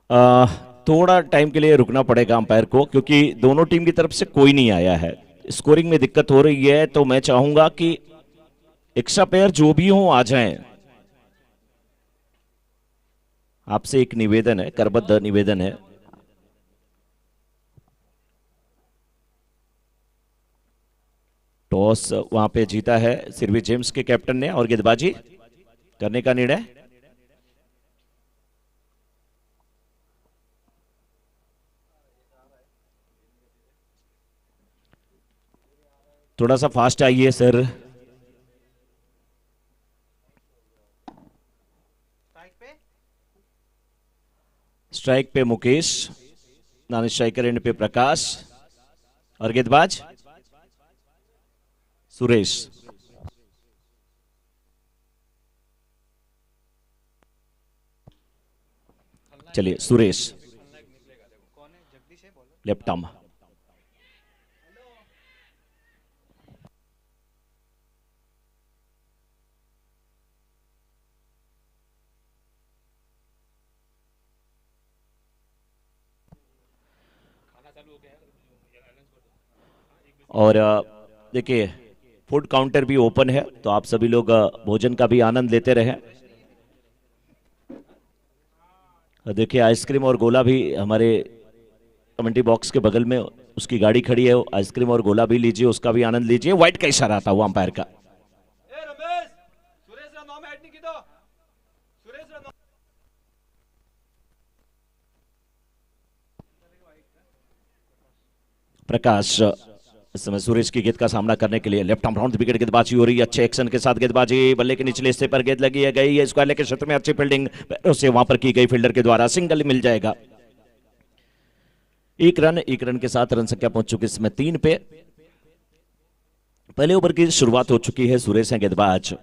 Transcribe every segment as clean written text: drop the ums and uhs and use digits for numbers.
आ, थोड़ा टाइम के लिए रुकना पड़ेगा अंपायर को, क्योंकि दोनों टीम की तरफ से कोई नहीं आया है। स्कोरिंग में दिक्कत हो रही है, तो मैं चाहूंगा कि एक्स्ट्रा प्लेयर जो भी हो आ जाएं। आपसे एक निवेदन है, करबद्ध निवेदन है। टॉस वहां पे जीता है सिरवी जेम्स के कैप्टन ने, और गेंदबाजी करने का निर्णय। थोड़ा सा फास्ट आइए सर। स्ट्राइक पे मुकेश, नॉन स्ट्राइकर एंड पे प्रकाश, और गेंदबाज सुरेश। चलिए सुरेश, लेफ्ट आर्म। और देखिए, फूड काउंटर भी ओपन है, तो आप सभी लोग भोजन का भी आनंद लेते रहें। देखिए, आइसक्रीम और गोला भी हमारे कमेंट्री बॉक्स के बगल में उसकी गाड़ी खड़ी है। आइसक्रीम और गोला भी लीजिए, उसका भी आनंद लीजिए। व्हाइट का इशारा था वो अंपायर का। प्रकाश इस समय सुरेश की गेंद का सामना करने के लिए लेफ्ट आर्म राउंड विकेट गेंदबाजी हो रही है। अच्छे एक्शन के साथ गेंदबाजी, बल्ले के निचले हिस्से पर गेंद लगी है, गई है स्क्वायर के क्षेत्र में। अच्छी फील्डिंग से वहां पर की गई, फील्डर के द्वारा सिंगल मिल जाएगा। एक रन के साथ रन संख्या पहुंच चुकी इसमें 3 पे। पहले ओवर की शुरुआत हो चुकी है। सुरेश है गेंदबाज।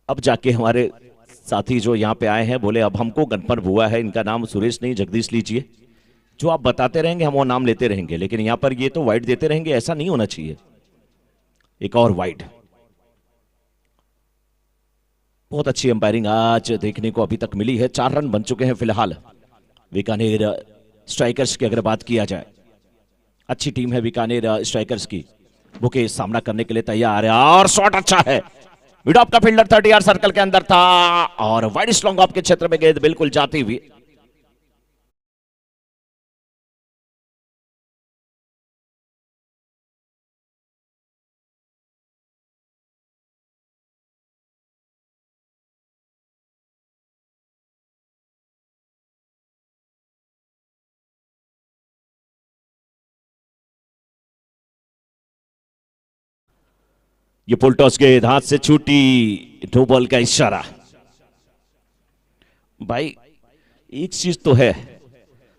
अब जाके हमारे साथी जो यहाँ पे आए हैं बोले अब हमको गणपन हुआ है, इनका नाम सुरेश नहीं जगदीश लीजिए। जो आप बताते रहेंगे हम वो नाम लेते रहेंगे, लेकिन यहाँ पर ये तो वाइड देते रहेंगे, ऐसा नहीं होना चाहिए। एक और वाइड। बहुत अच्छी अंपायरिंग आज देखने को अभी तक मिली है। 4 रन बन चुके हैं फिलहाल बीकानेर स्ट्राइकर्स की अगर बात किया जाए। अच्छी टीम है बीकानेर स्ट्राइकर्स की। बुके सामना करने के लिए तैयार है, और शॉट अच्छा है। मिड ऑफ का फील्डर 30 यार्ड सर्कल के अंदर था, और वाइड स्लॉन्ग ऑफ के क्षेत्र में गेंद बिल्कुल जाती हुई। ये फुल टॉस गेंद हाथ से छूटी, नो बॉल का इशारा। भाई एक चीज तो है,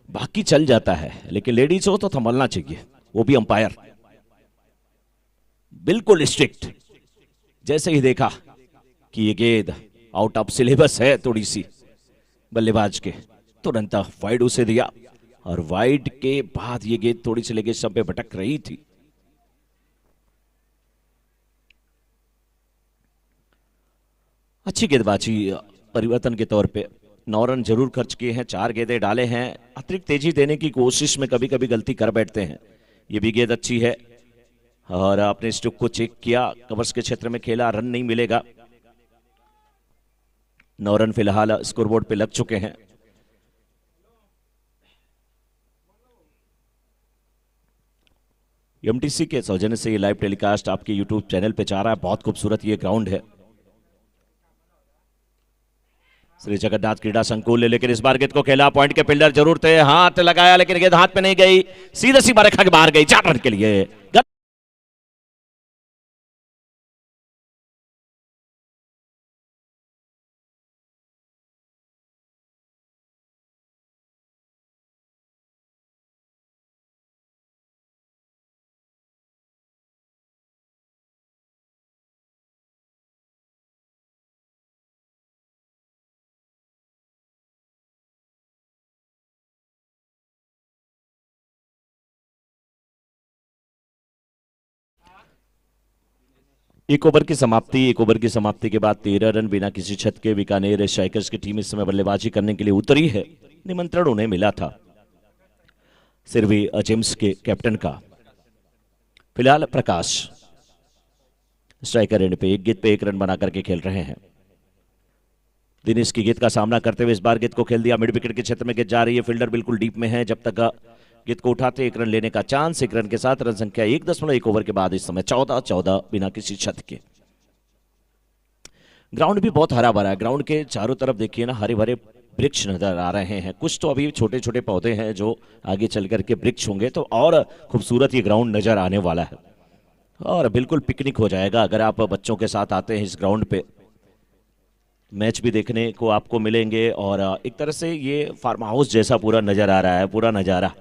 बाकी चल जाता है, लेकिन लेडीज हो तो संभलना चाहिए, वो भी अंपायर बिल्कुल स्ट्रिक्ट। जैसे ही देखा कि ये गेंद आउट ऑफ सिलेबस है थोड़ी सी बल्लेबाज के, तुरंत वाइड उसे दिया। और वाइड के बाद ये गेंद थोड़ी सी लेके सब पे भटक रही थी। अच्छी गेंदबाजी परिवर्तन के तौर पे। 9 रन जरूर खर्च किए हैं, 4 गेंदें डाले हैं। अतिरिक्त तेजी देने की कोशिश में कभी कभी गलती कर बैठते हैं। ये भी गेंद अच्छी है, और आपने स्टुक को चेक किया, कवर्स के क्षेत्र में खेला, रन नहीं मिलेगा। 9 रन फिलहाल स्कोरबोर्ड पे लग चुके हैं। एमटीसी के सौजन्य से ये लाइव टेलीकास्ट आपके यूट्यूब चैनल पे जा रहा है। बहुत खूबसूरत ये ग्राउंड है, श्री जगन्नाथ क्रीड़ा संकुल। लेकिन इस बार गेंद को खेला, पॉइंट के फील्डर जरूर थे, हाथ लगाया, लेकिन गेंद हाथ पे नहीं गई, सीधे सीधा रेखा के बाहर गई। 4 रन के लिए। एक ओवर की समाप्ति, एक ओवर की समाप्ति के बाद 13 रन बिना किसी छत के बीकानेर स्ट्राइकर्स की टीम इस समय बल्लेबाजी करने के लिए उतरी है। निमंत्रण उन्हें मिला था सिरवी जेम्स के कैप्टन का। फिलहाल प्रकाश स्ट्राइकर एंड पे एक गेंद पे एक रन बना करके खेल रहे हैं। दिनेश की गेंद का सामना करते हुए इस बार गेंद को खेल दिया, मिड विकेट के क्षेत्र में गेंद जा रही है, फील्डर बिल्कुल डीप में है, जब तक गेंद को उठाते एक रन लेने का चांस। एक रन के साथ रन संख्या 1.1 ओवर के बाद इस समय 14-14 बिना किसी छत के। ग्राउंड भी बहुत हरा भरा है, ग्राउंड के चारों तरफ देखिए ना हरे भरे वृक्ष नजर आ रहे हैं, कुछ तो अभी छोटे छोटे पौधे हैं जो आगे चल करके वृक्ष होंगे तो और खूबसूरत ये ग्राउंड नजर आने वाला है और बिल्कुल पिकनिक हो जाएगा अगर आप बच्चों के साथ आते हैं इस ग्राउंड पे। मैच भी देखने को आपको मिलेंगे और एक तरह से ये फार्म हाउस जैसा पूरा नजर आ रहा है, पूरा नजारा।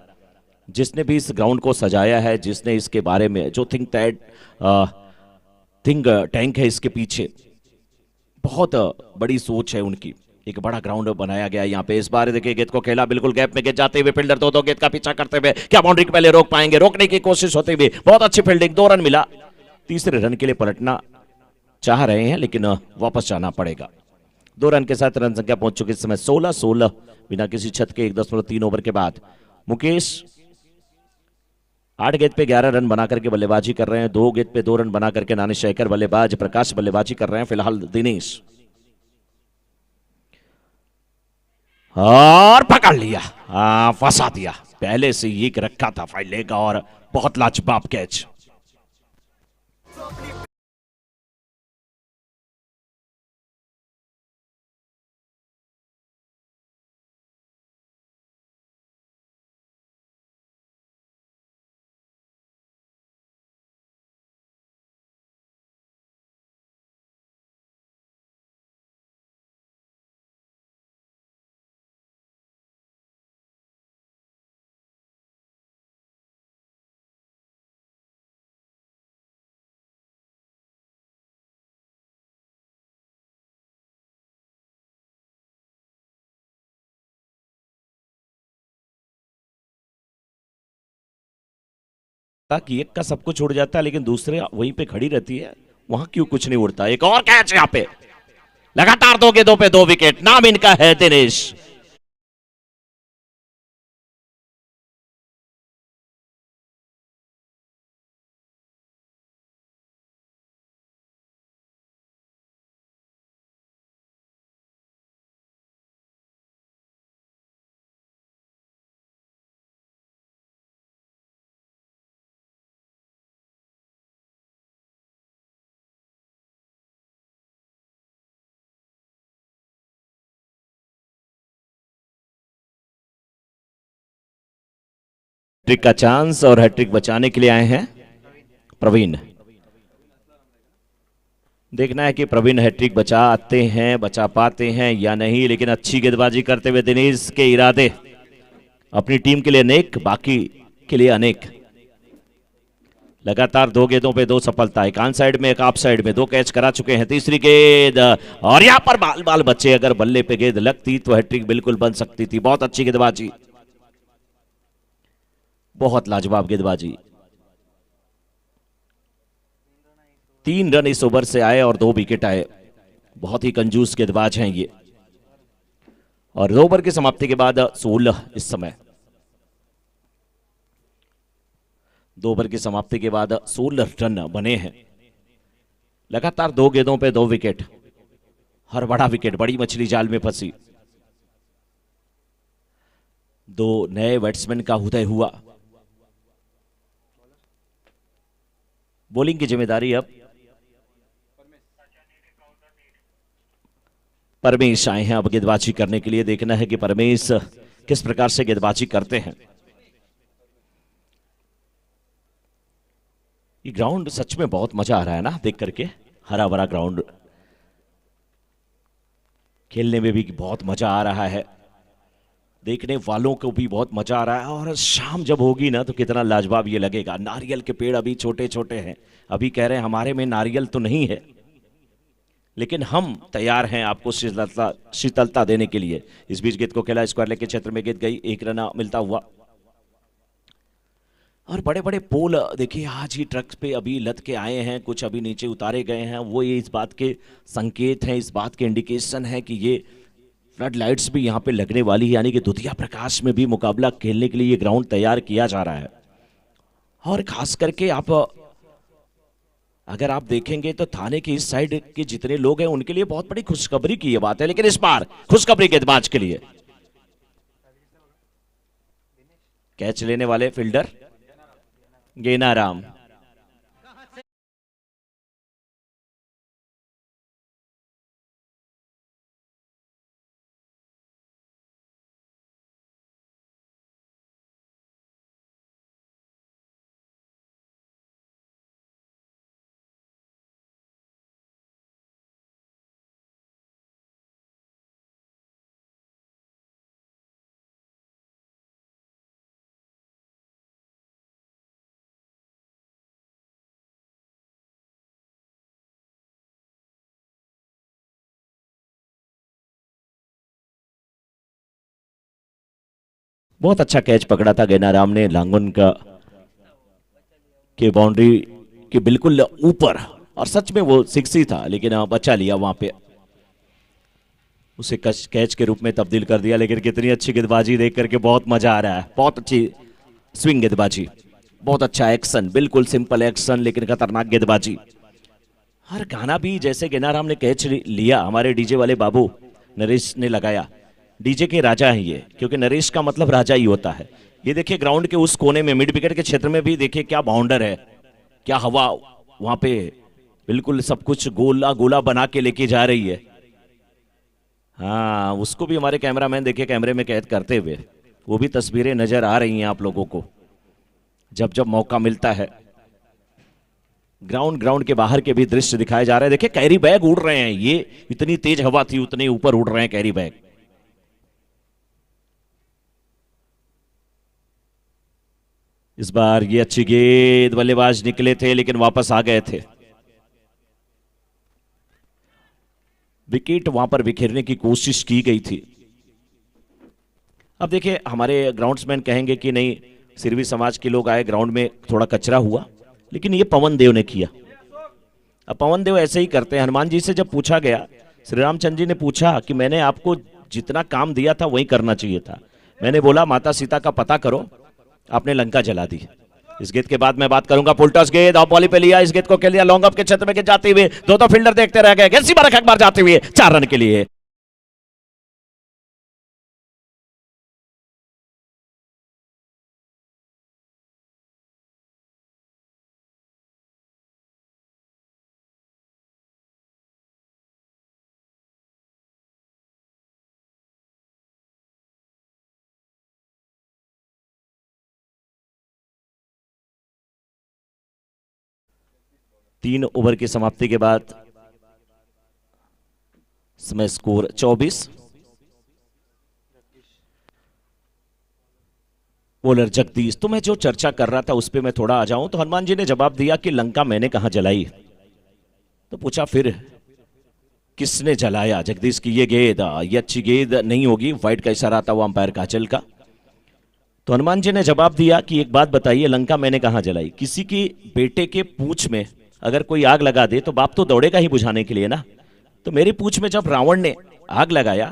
जिसने भी इस ग्राउंड को सजाया है, जिसने इसके बारे में जो थिंक टैंक है इसके पीछे, बहुत बड़ी सोच है उनकी। एक बड़ा ग्राउंड बनाया गया यहाँ पे। इस बार देखिए गेंद को खेला, बिल्कुल गैप में गेंद जाते हुए फील्डर दो गेंद का पीछा करते हुए क्या बाउंड्री के पहले रोक पाएंगे, रोकने की कोशिश होते हुए बहुत अच्छी फील्डिंग, 2 रन मिला। तीसरे रन के लिए पलटना चाह रहे हैं लेकिन वापस जाना पड़ेगा। 2 रन के साथ रन संख्या पहुंच चुकी इस समय 16-16 बिना किसी छत के 1.3 ओवर के बाद। मुकेश 8 गेंद पे 11 रन बना करके बल्लेबाजी कर रहे हैं, 2 गेंद पे 2 रन बना करके नानी शेखर बल्लेबाज, प्रकाश बल्लेबाजी कर रहे हैं। फिलहाल दिनेश और पकड़ लिया, फंसा दिया, पहले से ही रखा था फाइल लेगा और बहुत लाजवाब कैच। ताकि एक का सब कुछ उड़ जाता है लेकिन दूसरे वहीं पे खड़ी रहती है, वहां क्यों कुछ नहीं उड़ता। एक और कैच यहाँ पे, लगातार 2 गेंदों पे 2 विकेट। नाम इनका है दिनेश। हैट्रिक का चांस और हैट्रिक बचाने के लिए आए हैं प्रवीण। देखना है कि प्रवीण हैट्रिक बचा पाते हैं या नहीं, लेकिन अच्छी गेंदबाजी करते हुए दिनेश के इरादे अपनी टीम के लिए अनेक, बाकी के लिए अनेक। लगातार 2 गेंदों पे 2 सफलता, एक ऑन साइड में एक ऑफ साइड में 2 कैच करा चुके हैं। तीसरी गेंद और यहां पर बाल बाल बचे, अगर बल्ले पे गेंद लगती तो हैट्रिक बिल्कुल बन सकती थी। बहुत अच्छी गेंदबाजी, बहुत लाजवाब गेंदबाजी। 3 रन इस ओवर से आए और 2 विकेट आए। बहुत ही कंजूस गेंदबाज हैं ये। और 2 ओवर की समाप्ति के बाद 16 इस समय 2 ओवर की समाप्ति के बाद 16 रन बने हैं। लगातार 2 गेंदों पे 2 विकेट, हर बड़ा विकेट बड़ी मछली जाल में फंसी। 2 नए बैट्समैन का उदय हुआ। बॉलिंग की जिम्मेदारी अब परमेश आए हैं अब गेंदबाजी करने के लिए। देखना है कि परमेश किस प्रकार से गेंदबाजी करते हैं। ये ग्राउंड सच में बहुत मजा आ रहा है ना देख करके, हरा भरा ग्राउंड, खेलने में भी बहुत मजा आ रहा है, देखने वालों को भी बहुत मजा आ रहा है। और शाम जब होगी ना तो कितना लाजवाब ये लगेगा। नारियल के पेड़ अभी छोटे छोटे हैं, अभी कह रहे हैं हमारे में नारियल तो नहीं है लेकिन हम तैयार हैं आपको शीतलता देने के लिए। इस बीच गेंद को खेला, स्क्वायर लेग के क्षेत्र में गेंद गई, 1 रन मिलता हुआ। और बड़े बड़े पोल देखिए आज ही ट्रक पे अभी लद के आए हैं, कुछ अभी नीचे उतारे गए हैं। वो ये इस बात के संकेत हैं, इस बात के इंडिकेशन है कि ये फ्लड लाइट्स भी यहाँ पे लगने वाली है, यानी कि दुधिया प्रकाश में भी मुकाबला खेलने के लिए ये ग्राउंड तैयार किया जा रहा है। और खास करके आप अगर आप देखेंगे तो थाने की इस साइड के जितने लोग हैं उनके लिए बहुत बड़ी खुशखबरी की ये बात है, लेकिन इस बार खुशखबरी गेंदबाज के लिए कैच लेने वाले फील्डर गेनाराम। बहुत अच्छा कैच पकड़ा था गेनाराम ने लांगुन का के बाउंड्री के बिल्कुल ऊपर, और सच में वो सिक्स ही था, लेकिन बचा लिया वहां पे, उसे कैच के रूप में तब्दील कर दिया। लेकिन कितनी अच्छी गेंदबाजी देख करके बहुत मजा आ रहा है, बहुत अच्छी स्विंग गेंदबाजी, बहुत अच्छा एक्शन, बिल्कुल सिंपल एक्शन लेकिन खतरनाक गेंदबाजी। हर गाना भी जैसे गेनाराम ने कैच लिया, हमारे डीजे वाले बाबू नरेश ने लगाया, डीजे के राजा हैं ये, क्योंकि नरेश का मतलब राजा ही होता है। ये देखिए ग्राउंड के उस कोने में मिड विकेट के क्षेत्र में भी देखिए क्या बाउंडर है, क्या हवा वहां पे, बिल्कुल सब कुछ गोला गोला बना के लेके जा रही है। हाँ, उसको भी हमारे कैमरामैन देखिए कैमरे में कैद करते हुए, वो भी तस्वीरें नजर आ रही हैं आप लोगों को जब जब मौका मिलता है। ग्राउंड के बाहर के भी दृश्य दिखाए जा रहे हैं। देखिए कैरी बैग उड़ रहे हैं, ये इतनी तेज हवा थी उतने ऊपर उड़ रहे हैं कैरी बैग। इस बार ये अच्छी गेंद, बल्लेबाज निकले थे लेकिन वापस आ गए थे। विकेट वहां पर बिखेरने की कोशिश की गई थी। अब देखिए हमारे ग्राउंड्समैन कहेंगे कि नहीं, सिरवी समाज के लोग आए, ग्राउंड में थोड़ा कचरा हुआ, लेकिन ये पवन देव ने किया। अब पवन देव ऐसे ही करते हैं। हनुमान जी से जब पूछा गया, श्री रामचंद्र जी ने पूछा कि मैंने आपको जितना काम दिया था वही करना चाहिए था, मैंने बोला माता सीता का पता करो, आपने लंका जला दी। इस गेंद के बाद मैं बात करूंगा, पुलटॉस गेंद ऑफ बॉली पे लिया, इस गेंद को खेल लिया लॉन्ग ऑफ के क्षेत्र में जाते हुए, दो फील्डर देखते रह गए, गेंद सीमा रेखा के बाहर जाते हुए 4 रन के लिए। तीन ओवर की समाप्ति के बाद समय स्कोर 24। बॉलर जगदीश, तो मैं जो चर्चा कर रहा था उस पर मैं थोड़ा आ जाऊं, तो हनुमान जी ने जवाब दिया कि लंका मैंने कहां जलाई। तो पूछा फिर किसने जलाया? जगदीश की ये गेंद, ये अच्छी गेंद नहीं होगी, वाइड का इशारा था वो अंपायर काजल का। तो हनुमान जी ने जवाब दिया कि एक बात बताइए, लंका मैंने कहां जलाई? किसी की बेटे के पूंछ में अगर कोई आग लगा दे तो बाप तो दौड़ेगा ही बुझाने के लिए ना। तो मेरी पूंछ में जब रावण ने आग लगाया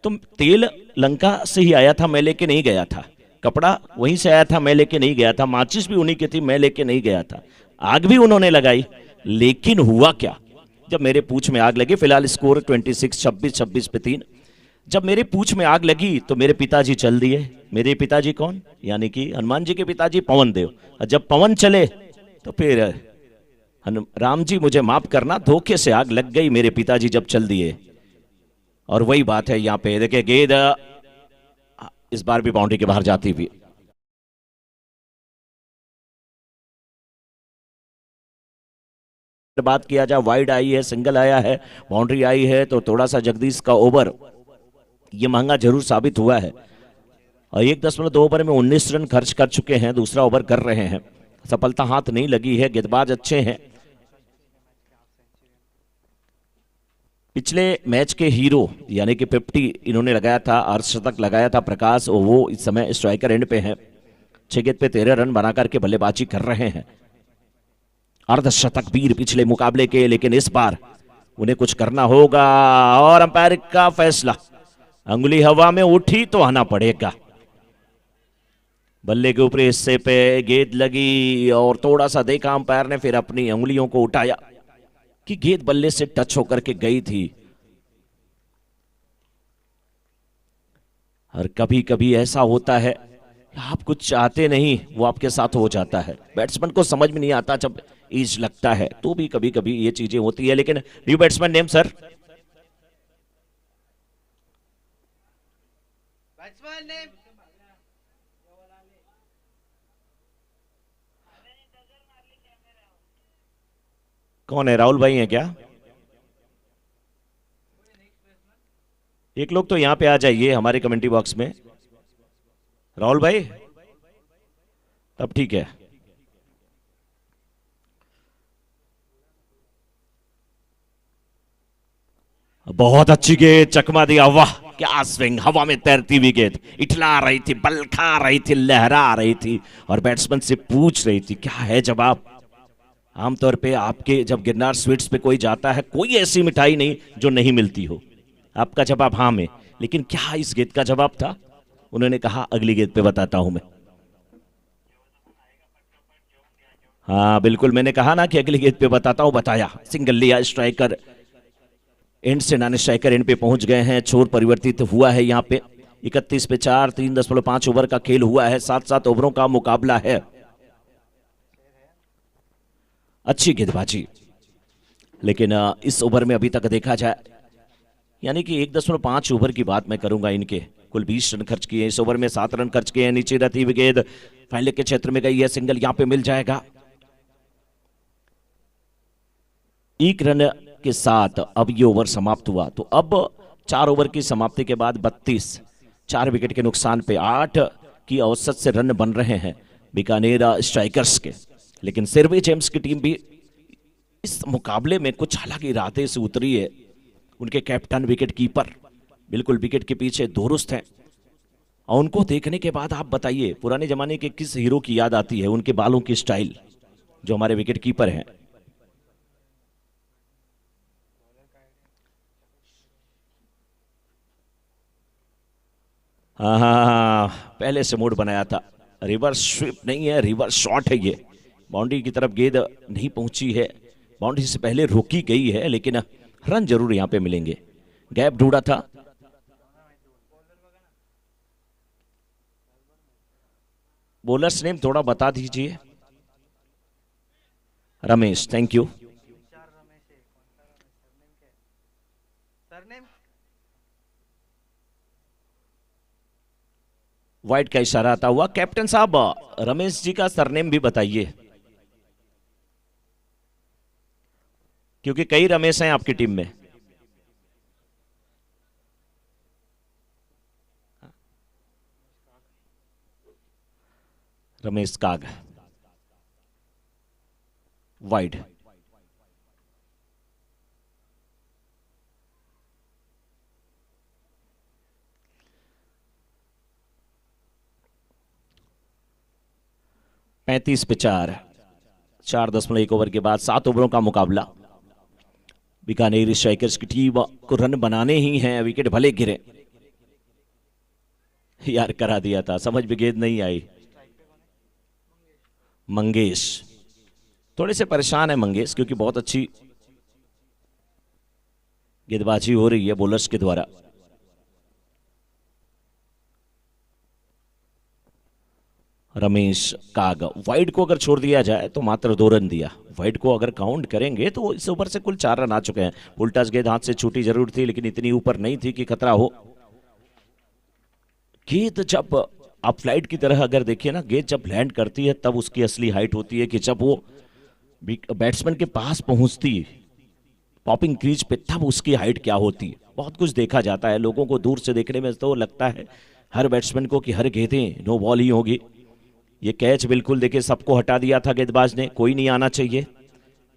तो तेल लंका से ही आया था, मैं लेके नहीं गया था, कपड़ा वहीं से आया था, मैं लेके नहीं गया था, माचिस भी उन्हीं की थी, मैं लेके नहीं गया था, आग भी उन्होंने लगाई। लेकिन हुआ क्या, जब मेरे पूंछ में आग लगी, फिलहाल स्कोर 26, 26 पे 3। जब मेरे पूंछ में आग लगी तो मेरे पिताजी चल दिए। मेरे पिताजी कौन? यानी कि हनुमान जी के पिताजी पवन देव। और जब पवन चले तो फिर राम जी मुझे माफ करना, धोखे से आग लग गई मेरे पिताजी जब चल दिए। और वही बात है यहां पे, देखिए गेंद इस बार भी बाउंड्री के बाहर जाती हुई। बात किया जाए, वाइड आई है, सिंगल आया है, बाउंड्री आई है, तो थोड़ा सा जगदीश का ओवर ये महंगा जरूर साबित हुआ है। और 1.2 ओवर में 19 रन खर्च कर चुके हैं, दूसरा ओवर कर रहे हैं, सफलता हाथ नहीं लगी है, गेंदबाज अच्छे हैं। पिछले मैच के हीरो यानी कि 50 इन्होंने लगाया था, अर्धशतक लगाया था प्रकाश, और वो इस समय स्ट्राइकर एंड पे है। 6 गेंद पे 13 रन बना करके बल्लेबाजी कर रहे हैं। अर्धशतक वीर पिछले मुकाबले के, लेकिन इस बार उन्हें कुछ करना होगा और अंपायर का फैसला, अंगुली हवा में उठी तो आना पड़ेगा। बल्ले के ऊपरी हिस्से पे गेंद लगी और थोड़ा सा देखा अंपायर ने, फिर अपनी उंगलियों को उठाया कि गेंद बल्ले से टच होकर के गई थी। और कभी कभी ऐसा होता है, आप कुछ चाहते नहीं वो आपके साथ हो जाता है। बैट्समैन को समझ में नहीं आता जब एज लगता है, तो भी कभी कभी ये चीजें होती है। लेकिन new batsman name sir, batsman name कौन है? राहुल भाई हैं क्या? एक लोग तो यहां पे आ जाइए हमारे कमेंट्री बॉक्स में। राहुल भाई, तब ठीक है। बहुत अच्छी गेंद, चकमा दिया, वाह क्या स्विंग, हवा में तैरती हुई गेंद, इठला रही थी, बलखा रही थी, लहरा रही थी और बैट्समैन से पूछ रही थी क्या है जवाब। आमतौर पे आपके जब गिरनार स्वीट्स पे कोई जाता है, कोई ऐसी मिठाई नहीं जो नहीं मिलती हो। आपका जवाब हाँ में, लेकिन क्या इस गेंद का जवाब था? उन्होंने कहा अगली गेंद पे बताता हूं मैं। हाँ बिल्कुल, मैंने कहा ना कि अगली गेंद पे बताता हूं, बताया। सिंगल लिया, स्ट्राइकर एंड से नाने स्ट्राइकर एंड पे पहुंच गए हैं। छोर परिवर्तित हुआ है यहाँ पे। 31 पे 4, 3.5 ओवर का खेल हुआ है, 7-7 ओवरों का मुकाबला है। अच्छी गेंदबाजी, लेकिन इस ओवर में अभी तक देखा जाए, यानी कि 1.5 ओवर की बात मैं करूंगा, इनके कुल 20 रन खर्च किए, इस ओवर में 7 रन खर्च किए हैं। नीचे रहती हुई गेंद फाइनल के क्षेत्र में गई है, सिंगल यहां पे मिल जाएगा। 1 रन के साथ अब ये ओवर समाप्त हुआ। तो अब 4 ओवर की समाप्ति के बाद 32, 4 विकेट के नुकसान पे 8 की औसत से रन बन रहे हैं बीकानेर स्ट्राइकर्स के। लेकिन सिरवे जेम्स की टीम भी इस मुकाबले में कुछ अलग इरादे से उतरी है। उनके कैप्टन विकेट कीपर बिल्कुल विकेट के पीछे दुरुस्त हैं, और उनको देखने के बाद आप बताइए पुराने जमाने के किस हीरो की याद आती है? उनके बालों की स्टाइल, जो हमारे विकेट कीपर हैं। हाँ हाँ हाँ, पहले से मूड बनाया था। रिवर्स स्वीप नहीं है, रिवर्स शॉट है ये। बाउंड्री की तरफ गेंद नहीं पहुंची है, बाउंड्री से पहले रोकी गई है, लेकिन रन जरूर यहां पे मिलेंगे। गैप ढूंढा था। बॉलर्स नेम थोड़ा बता दीजिए। Ramesh, thank you. वाइट का इशारा आता हुआ। कैप्टन साहब, रमेश जी का सरनेम भी बताइए, क्योंकि कई रमेश हैं आपकी टीम में। रमेश काग, वाइड। पैंतीस पे 4, 4.1 ओवर के बाद 7 ओवरों का मुकाबला। बीकानेर स्ट्राइकर्स की टीम को रन बनाने ही हैं, विकेट भले गिरे। यार करा दिया था, समझ में गेंद नहीं आई। मंगेश थोड़े से परेशान है मंगेश, क्योंकि बहुत अच्छी गेंदबाजी हो रही है बॉलर्स के द्वारा। रमेश काग, वाइड को अगर छोड़ दिया जाए तो मात्र 2 रन दिया। वाइड को अगर काउंट करेंगे तो इस ओवर से कुल 4 रन आ चुके हैं। उल्टास गेंद हाथ से छूटी जरूर थी, लेकिन इतनी ऊपर नहीं थी कि खतरा हो। गेंद जब आप फ्लाइट की तरह अगर देखिए ना, गेंद जब लैंड करती है तब उसकी असली हाइट होती है कि जब वो बैट्समैन के पास पहुंचती पॉपिंग क्रीज पे, तब उसकी हाइट क्या होती है। बहुत कुछ देखा जाता है, लोगों को दूर से देखने में तो लगता है हर बैट्समैन को कि हर गेंदें नो बॉल ही होगी। ये कैच बिल्कुल देखिए सबको हटा दिया था गेंदबाज ने, कोई नहीं आना चाहिए,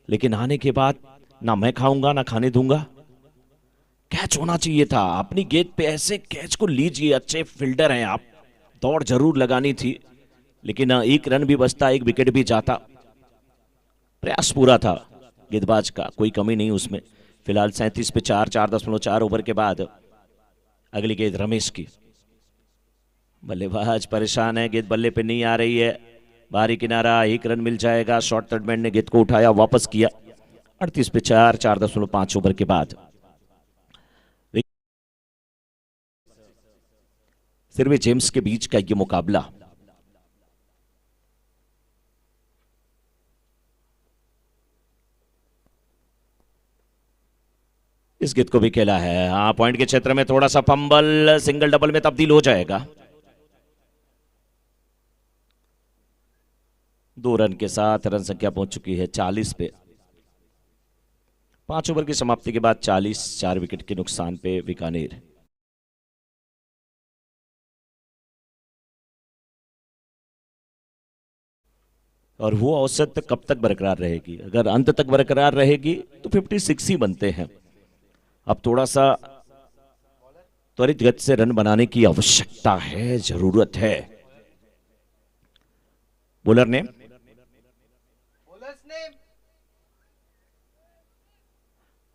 लेकिन आने के बाद ना मैं खाऊंगा ना खाने दूंगा। कैच होना चाहिए था। अपनी गेंद पे ऐसे कैच को लीजिए, अच्छे फील्डर हैं आप, दौड़ जरूर लगानी थी, लेकिन एक रन भी बचता, एक विकेट भी जाता। प्रयास पूरा था गेंदबाज का, कोई कमी नहीं उसमें। फिलहाल 37 पे 4, 4.4 ओवर के बाद अगली गेंद रमेश की। बल्लेबाज परेशान है, गेंद बल्ले पे नहीं आ रही है। बाहरी किनारा, एक रन मिल जाएगा। शॉर्ट थर्डमैन ने गेंद को उठाया, वापस किया। 38 पे 4, 4.5 ओवर के बाद सिर्वे जेम्स के बीच का ये मुकाबला। इस गेंद को भी खेला है, हाँ, पॉइंट के क्षेत्र में थोड़ा सा फंबल, सिंगल डबल में तब्दील हो जाएगा। 2 रन के साथ रन संख्या पहुंच चुकी है 40 पे। 5 ओवर की समाप्ति के बाद 40, 4 विकेट के नुकसान पे बीकानेर। और वो औसत कब तक बरकरार रहेगी? अगर अंत तक बरकरार रहेगी तो 56 ही बनते हैं। अब थोड़ा सा त्वरित गति से रन बनाने की आवश्यकता है, जरूरत है। बॉलर ने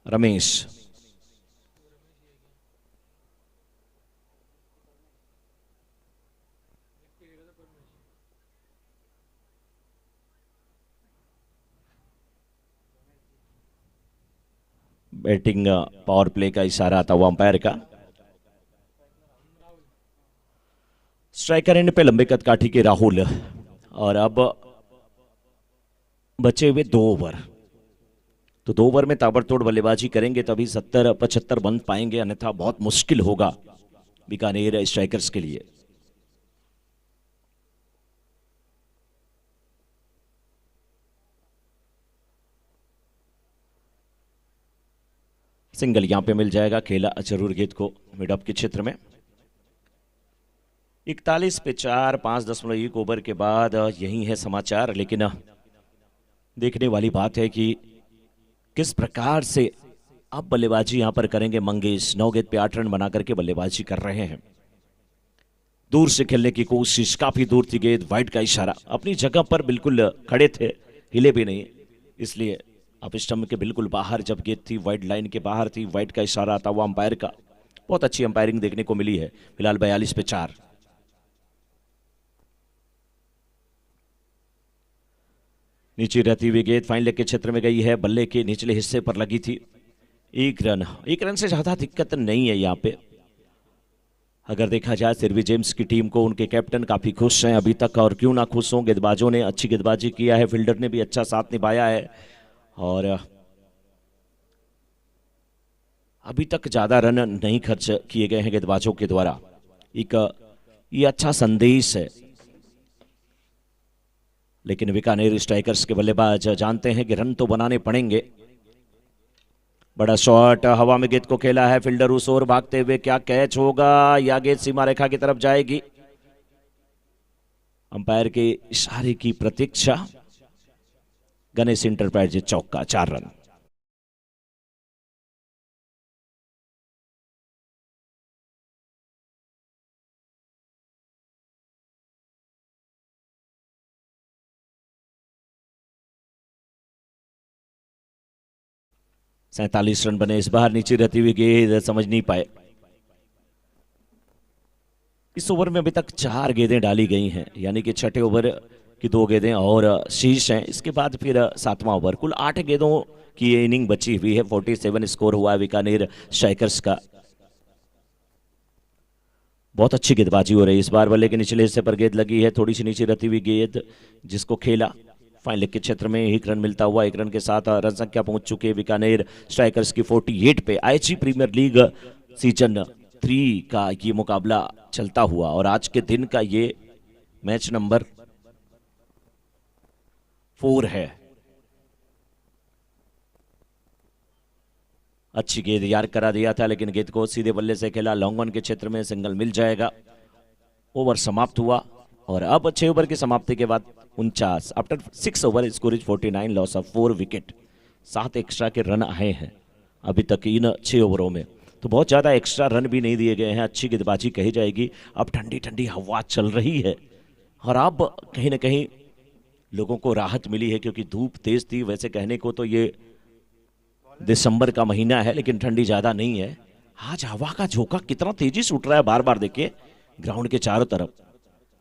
रमेश। बैटिंग पावर प्ले का इशारा आता हुआ अंपायर का। स्ट्राइकर एंड पे लंबे कद काठी के राहुल। और अब बचे हुए 2 ओवर, तो 2 ओवर में ताबड़तोड़ बल्लेबाजी करेंगे तभी 70-75 बन पाएंगे, अन्यथा बहुत मुश्किल होगा बीकानेर स्ट्राइकर्स के लिए। सिंगल यहां पे मिल जाएगा, खेला जरूर गेंद को मिड ऑफ के क्षेत्र में। 41 पे 4, 5.1 ओवर के बाद यही है समाचार। लेकिन देखने वाली बात है कि किस प्रकार से अब बल्लेबाजी यहां पर करेंगे मंगेश। 9 गेंद पे 8 रन बना करके बल्लेबाजी कर रहे हैं। दूर से खेलने की कोशिश, काफी दूर थी गेंद, वाइड का इशारा। अपनी जगह पर बिल्कुल खड़े थे, हिले भी नहीं, इसलिए अब स्टंप के बिल्कुल बाहर जब गेंद थी, वाइड लाइन के बाहर थी, वाइड का इशारा आता हुआ अंपायर का। बहुत अच्छी अंपायरिंग देखने को मिली है। फिलहाल 42 पे 4। नीचे रहती हुई गेंद फाइन लेग के क्षेत्र में गई है, बल्ले के निचले हिस्से पर लगी थी। 1 रन, 1 रन से ज्यादा दिक्कत नहीं है यहाँ पे। अगर देखा जाए सिर्वी जेम्स की टीम को, उनके कैप्टन काफी खुश हैं अभी तक, और क्यों ना खुश हों। गेंदबाजों ने अच्छी गेंदबाजी किया है, फील्डर ने भी अच्छा साथ निभाया है, और अभी तक ज्यादा रन नहीं खर्च किए गए हैं गेंदबाजों के द्वारा। एक ये अच्छा संदेश है। लेकिन बीकानेर स्ट्राइकर्स के बल्लेबाज जानते हैं कि रन तो बनाने पड़ेंगे। बड़ा शॉट, हवा में गेंद को खेला है, फील्डर उस ओर भागते हुए, क्या कैच होगा या गेंद सीमा रेखा की तरफ जाएगी? अंपायर के इशारे की प्रतीक्षा। गणेश इंटरप्राइजेज चौका, 4 रन। सैंतालीस रन बने इस बार। नीचे रहती हुई गेंद समझ नहीं पाए। इस ओवर में अभी तक 4 गेंदें डाली गई हैं, यानी कि छठे ओवर की 2 गेंदें और शीश हैं। इसके बाद फिर 7वां ओवर। कुल 8 गेंदों की ये इनिंग बची हुई है। 47 स्कोर हुआ है बीकानेर स्ट्राइकर्स का। बहुत अच्छी गेंदबाजी हो रही है इस बार। बल्ले के निचले हिस्से पर गेंद लगी है, थोड़ी सी नीचे रहती हुई गेंद, जिसको खेला। फाइन लेग के क्षेत्र में 1 रन मिलता हुआ, 1 रन के साथ रन संख्या पहुंच चुके हैं बीकानेर स्ट्राइकर्स की 48 पे। आईजी प्रीमियर लीग सीजन 3 का ये मुकाबला चलता हुआ, और आज के दिन का ये मैच नंबर 4 है। अच्छी गेंद यार करा दिया था, लेकिन गेंद को सीधे बल्ले से खेला। लॉन्ग ऑन के क्षेत्र में सिंगल मिल जाएगा। ओवर समाप्त हुआ, और अब 6 ओवर की समाप्ति के बाद 49। After 6 over score is 49, loss of 4 wicket. 7 extra के रन आए हैं अभी तक इन 6 ओवरों में, तो बहुत ज़्यादा एक्स्ट्रा रन भी नहीं दिए गए हैं। अच्छी गेंदबाजी कही जाएगी। अब ठंडी ठंडी हवा चल रही है, और अब कहीं ना कहीं लोगों को राहत मिली है, क्योंकि धूप तेज थी। वैसे कहने को तो ये दिसंबर का महीना है, लेकिन ठंडी ज्यादा नहीं है। आज हवा का झोंका कितना तेजी से उठ रहा है, बार बार देखिए ग्राउंड के चारों तरफ।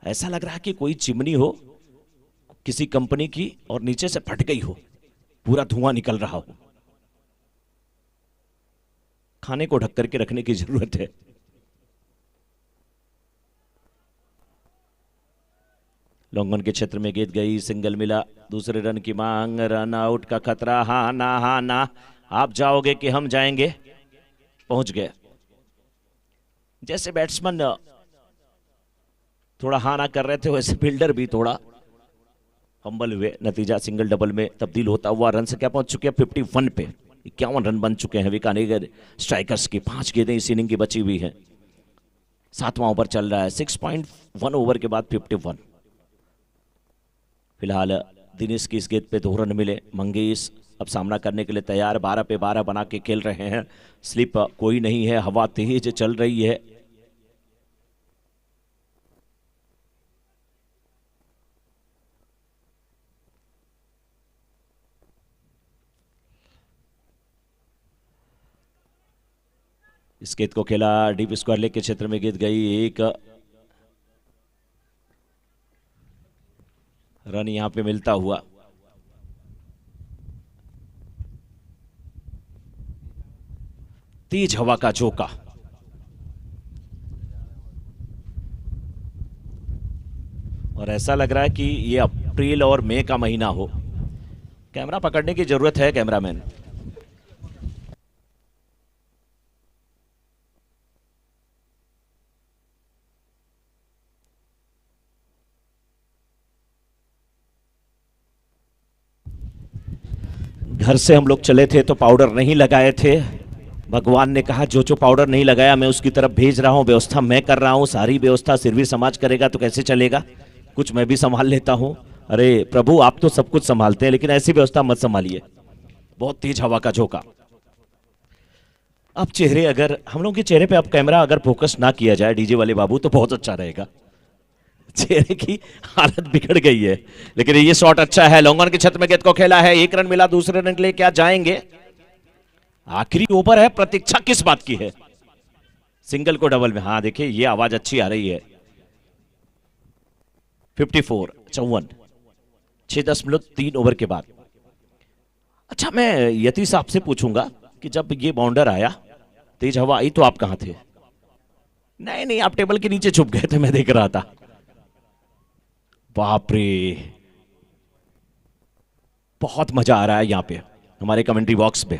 ऐसा लग रहा है कि कोई चिमनी हो किसी कंपनी की और नीचे से फट गई हो, पूरा धुआं निकल रहा हो। खाने को ढक करके रखने की जरूरत है। लॉन्ग ऑन के क्षेत्र में गेंद गई, सिंगल मिला, दूसरे रन की मांग, रन आउट का खतरा। हाँ ना, आप जाओगे कि हम जाएंगे। पहुंच गए। जैसे बैट्समैन थोड़ा हाँ ना कर रहे थे, वैसे फील्डर भी थोड़ा हम्बल हुए। नतीजा सिंगल डबल में तब्दील होता हुआ रन संख्या पहुंच चुके हैं 51 पे। 51 रन बन चुके हैं बीकानेर स्ट्राइकर्स की। 5 गेंदें इस इनिंग की बची हुई हैं। 7वां ओवर चल रहा है। 6.1 ओवर के बाद 51। फिलहाल दिनेश की इस गेंद पे 2 रन मिले। मंगेश अब सामना करने के लिए तैयार। 12 पे 12 बना के खेल रहे हैं। स्लिप कोई नहीं है, हवा तेज चल रही है। इस गेंद को खेला डीप स्क्वायर लेग के क्षेत्र में। गेंद गई, एक रन यहां पे मिलता हुआ। तेज हवा का झोंका। और ऐसा लग रहा है कि ये अप्रैल और मई का महीना हो। कैमरा पकड़ने की जरूरत है, कैमरामैन। घर से हम लोग चले थे तो पाउडर नहीं लगाए थे। भगवान ने कहा जो जो पाउडर नहीं लगाया मैं उसकी तरफ भेज रहा हूं, व्यवस्था मैं कर रहा हूं। सारी व्यवस्था सिरवी समाज करेगा तो कैसे चलेगा, कुछ मैं भी संभाल लेता हूं। अरे प्रभु, आप तो सब कुछ संभालते हैं, लेकिन ऐसी व्यवस्था मत संभालिए। बहुत तेज हवा का झोंका। अब चेहरे, अगर हम लोग के चेहरे पे अब कैमरा अगर फोकस ना किया जाए डीजे वाले बाबू, तो बहुत अच्छा रहेगा। चेहरे की हालत बिगड़ गई है। लेकिन ये शॉट अच्छा है। लॉन्ग ऑन के छत में गेंद को खेला है। 1 रन मिला। दूसरे रन के लिए क्या जाएंगे? आखिरी ओवर है, प्रतीक्षा किस बात की है? सिंगल को डबल में। हाँ देखिए, ये आवाज अच्छी आ रही है। 54, 54, 6.3 ओवर के बाद। अच्छा, मैं यति साहब से पूछूंगा कि जब ये बाउंडर आया, तेज हवा आई, तो आप कहां थे? नहीं नहीं, आप टेबल के नीचे छुप गए थे, मैं देख रहा था। बाप रे, बहुत मजा आ रहा है यहाँ पे हमारे कमेंट्री बॉक्स पे।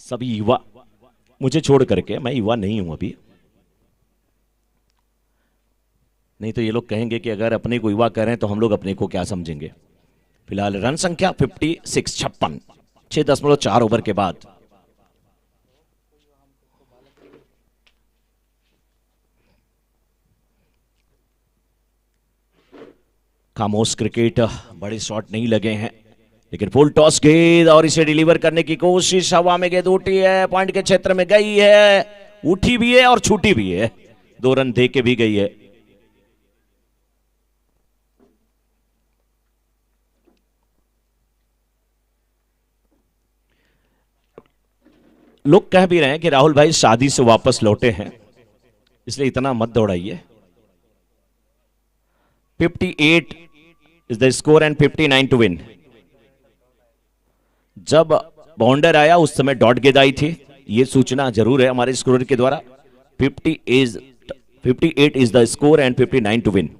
सभी युवा, मुझे छोड़ करके, मैं युवा नहीं हूं अभी। नहीं तो ये लोग कहेंगे कि अगर अपने को युवा करें तो हम लोग अपने को क्या समझेंगे। फिलहाल रन संख्या 56, 56, 6.4 ओवर के बाद। खामोश क्रिकेट, बड़े शॉट नहीं लगे हैं, लेकिन फुल टॉस गेंद और इसे डिलीवर करने की कोशिश। हवा में गेंद उठी है, पॉइंट के क्षेत्र में गई है, उठी भी है और छूटी भी है। 2 रन दे के भी गई है। लोग कह भी रहे हैं कि राहुल भाई शादी से वापस लौटे हैं, इसलिए इतना मत दौड़ाइए। 58 is the score and 59 to win. जब बाउंडर आया उस समय डॉट गेंद आई थी, यह सूचना जरूर है हमारे स्कोर के द्वारा। 58 is the score and 59 to win.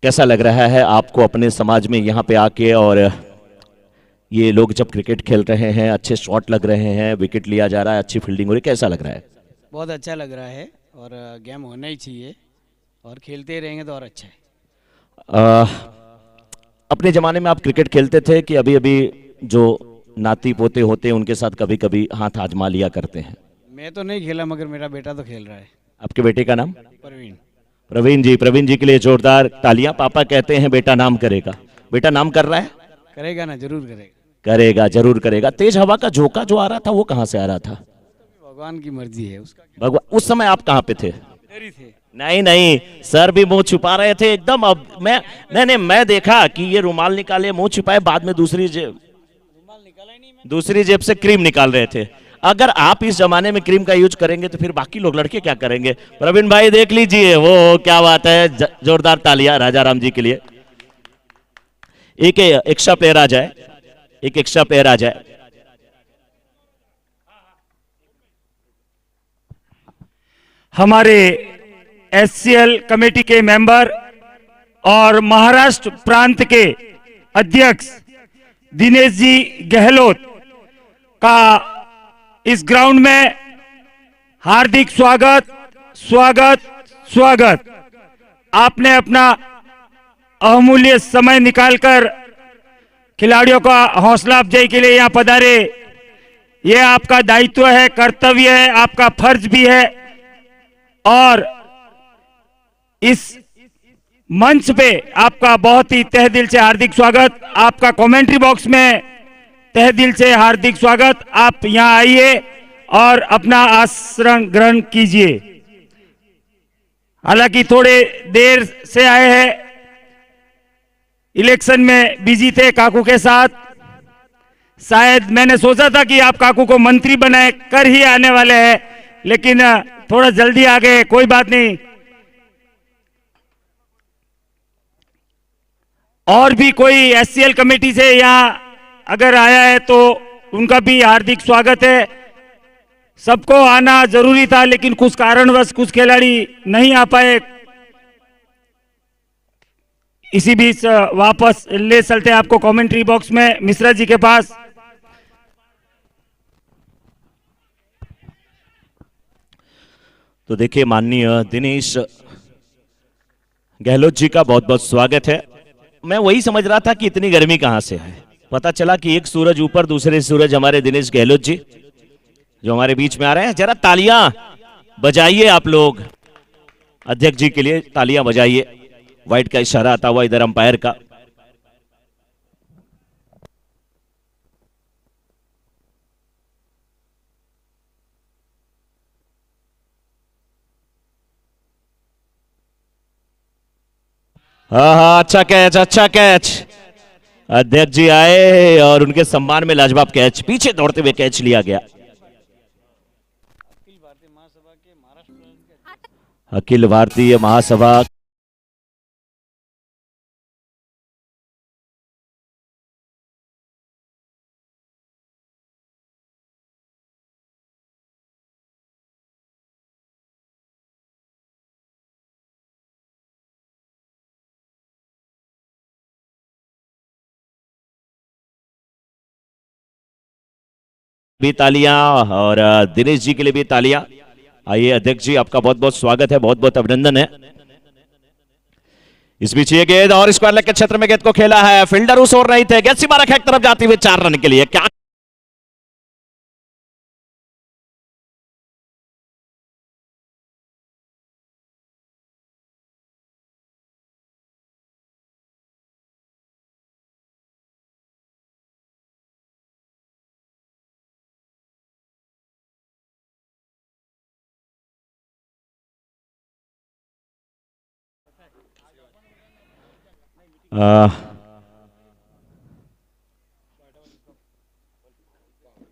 कैसा लग रहा है आपको अपने समाज में यहाँ पे आके, और ये लोग जब क्रिकेट खेल रहे हैं, अच्छे शॉट लग रहे हैं, विकेट लिया जा रहा है, अच्छी फील्डिंग हो रही है, कैसा लग रहा है? बहुत अच्छा लग रहा है और गेम होना ही चाहिए और खेलते ही रहेंगे तो और अच्छा है। अपने ज़माने में आप क्रिकेट खेलते थे कि अभी अभी जो नाती पोते होते हैं उनके साथ कभी कभी हाथ आजमा लिया करते हैं? मैं तो नहीं खेला मगर मेरा बेटा तो खेल रहा है। आपके बेटे का नाम? प्रवीण। प्रवीण जी के लिए जोरदार तालियां। पापा कहते हैं बेटा नाम करेगा, बेटा नाम कर रहा है? करेगा ना, जरूर करेगा। करेगा, जरूर करेगा। तेज हवा का झोंका जो आ रहा था वो कहाँ से आ रहा था? भगवान की मर्जी है उसका। भगवान। उस समय आप कहाँ पे थे? इधर ही थे। नहीं नहीं, सर भी मुंह छुपा रहे थे एकदम। अब मैं देखा कि ये रुमाल निकाले, मुंह छुपाए, बाद में दूसरी जेब से क्रीम निकाल रहे थे। अगर आप इस जमाने में क्रीम का यूज करेंगे तो फिर बाकी लोग लड़के क्या करेंगे? प्रवीण भाई देख लीजिए, वो क्या बात है। जोरदार तालियां राजा राम जी के लिए। एक एक्स्ट्रा प्लेयर आ जाए, एक एक्स्ट्रा प्लेयर आ जाए। हमारे एससीएल कमेटी के मेंबर और महाराष्ट्र प्रांत के अध्यक्ष दिनेश जी गहलोत का इस ग्राउंड में हार्दिक स्वागत स्वागत स्वागत। आपने अपना अमूल्य समय निकालकर खिलाड़ियों का हौसला अफजाई के लिए यहां पधारे। यह आपका दायित्व है, कर्तव्य है, आपका फर्ज भी है। और इस मंच पे आपका बहुत ही तहे दिल से हार्दिक स्वागत। आपका कमेंट्री बॉक्स में तहे दिल से हार्दिक स्वागत। आप यहां आइए और अपना आसन ग्रहण कीजिए। हालांकि थोड़े देर से आए हैं, इलेक्शन में बिजी थे काकू के साथ। शायद मैंने सोचा था कि आप काकू को मंत्री बनाए कर ही आने वाले हैं, लेकिन थोड़ा जल्दी आ गए। कोई बात नहीं। और भी कोई एससीएल कमेटी से यहां अगर आया है तो उनका भी हार्दिक स्वागत है। सबको आना जरूरी था, लेकिन कुछ कारणवश कुछ खिलाड़ी नहीं आ पाए। इसी बीच वापस ले चलते हैं आपको कमेंट्री बॉक्स में मिश्रा जी के पास। तो देखिए, माननीय दिनेश गहलोत जी का बहुत बहुत स्वागत है। मैं वही समझ रहा था कि इतनी गर्मी कहां से है। पता चला कि एक सूरज ऊपर, दूसरे सूरज हमारे दिनेश गहलोत जी जो हमारे बीच में आ रहे हैं। जरा तालियां बजाइए आप लोग अध्यक्ष जी के लिए, तालियां बजाइए। वाइट का इशारा आता हुआ इधर अंपायर का। हाँ, अच्छा कैच, अच्छा कैच। अध्यक्ष जी आए और उनके सम्मान में लाजवाब कैच, पीछे दौड़ते हुए कैच लिया गया। अखिल भारतीय महासभा भी तालियां, और दिनेश जी के लिए भी तालियां। आइए अध्यक्ष जी, आपका बहुत बहुत स्वागत है, बहुत बहुत अभिनंदन है। इस बीच ये गेंद और स्क्वायर लेग के क्षेत्र में गेंद को खेला है, फील्डर उस ओर नहीं थे, गेंद सीमा रेखा की तरफ जाती हुई 4 रन के लिए। क्या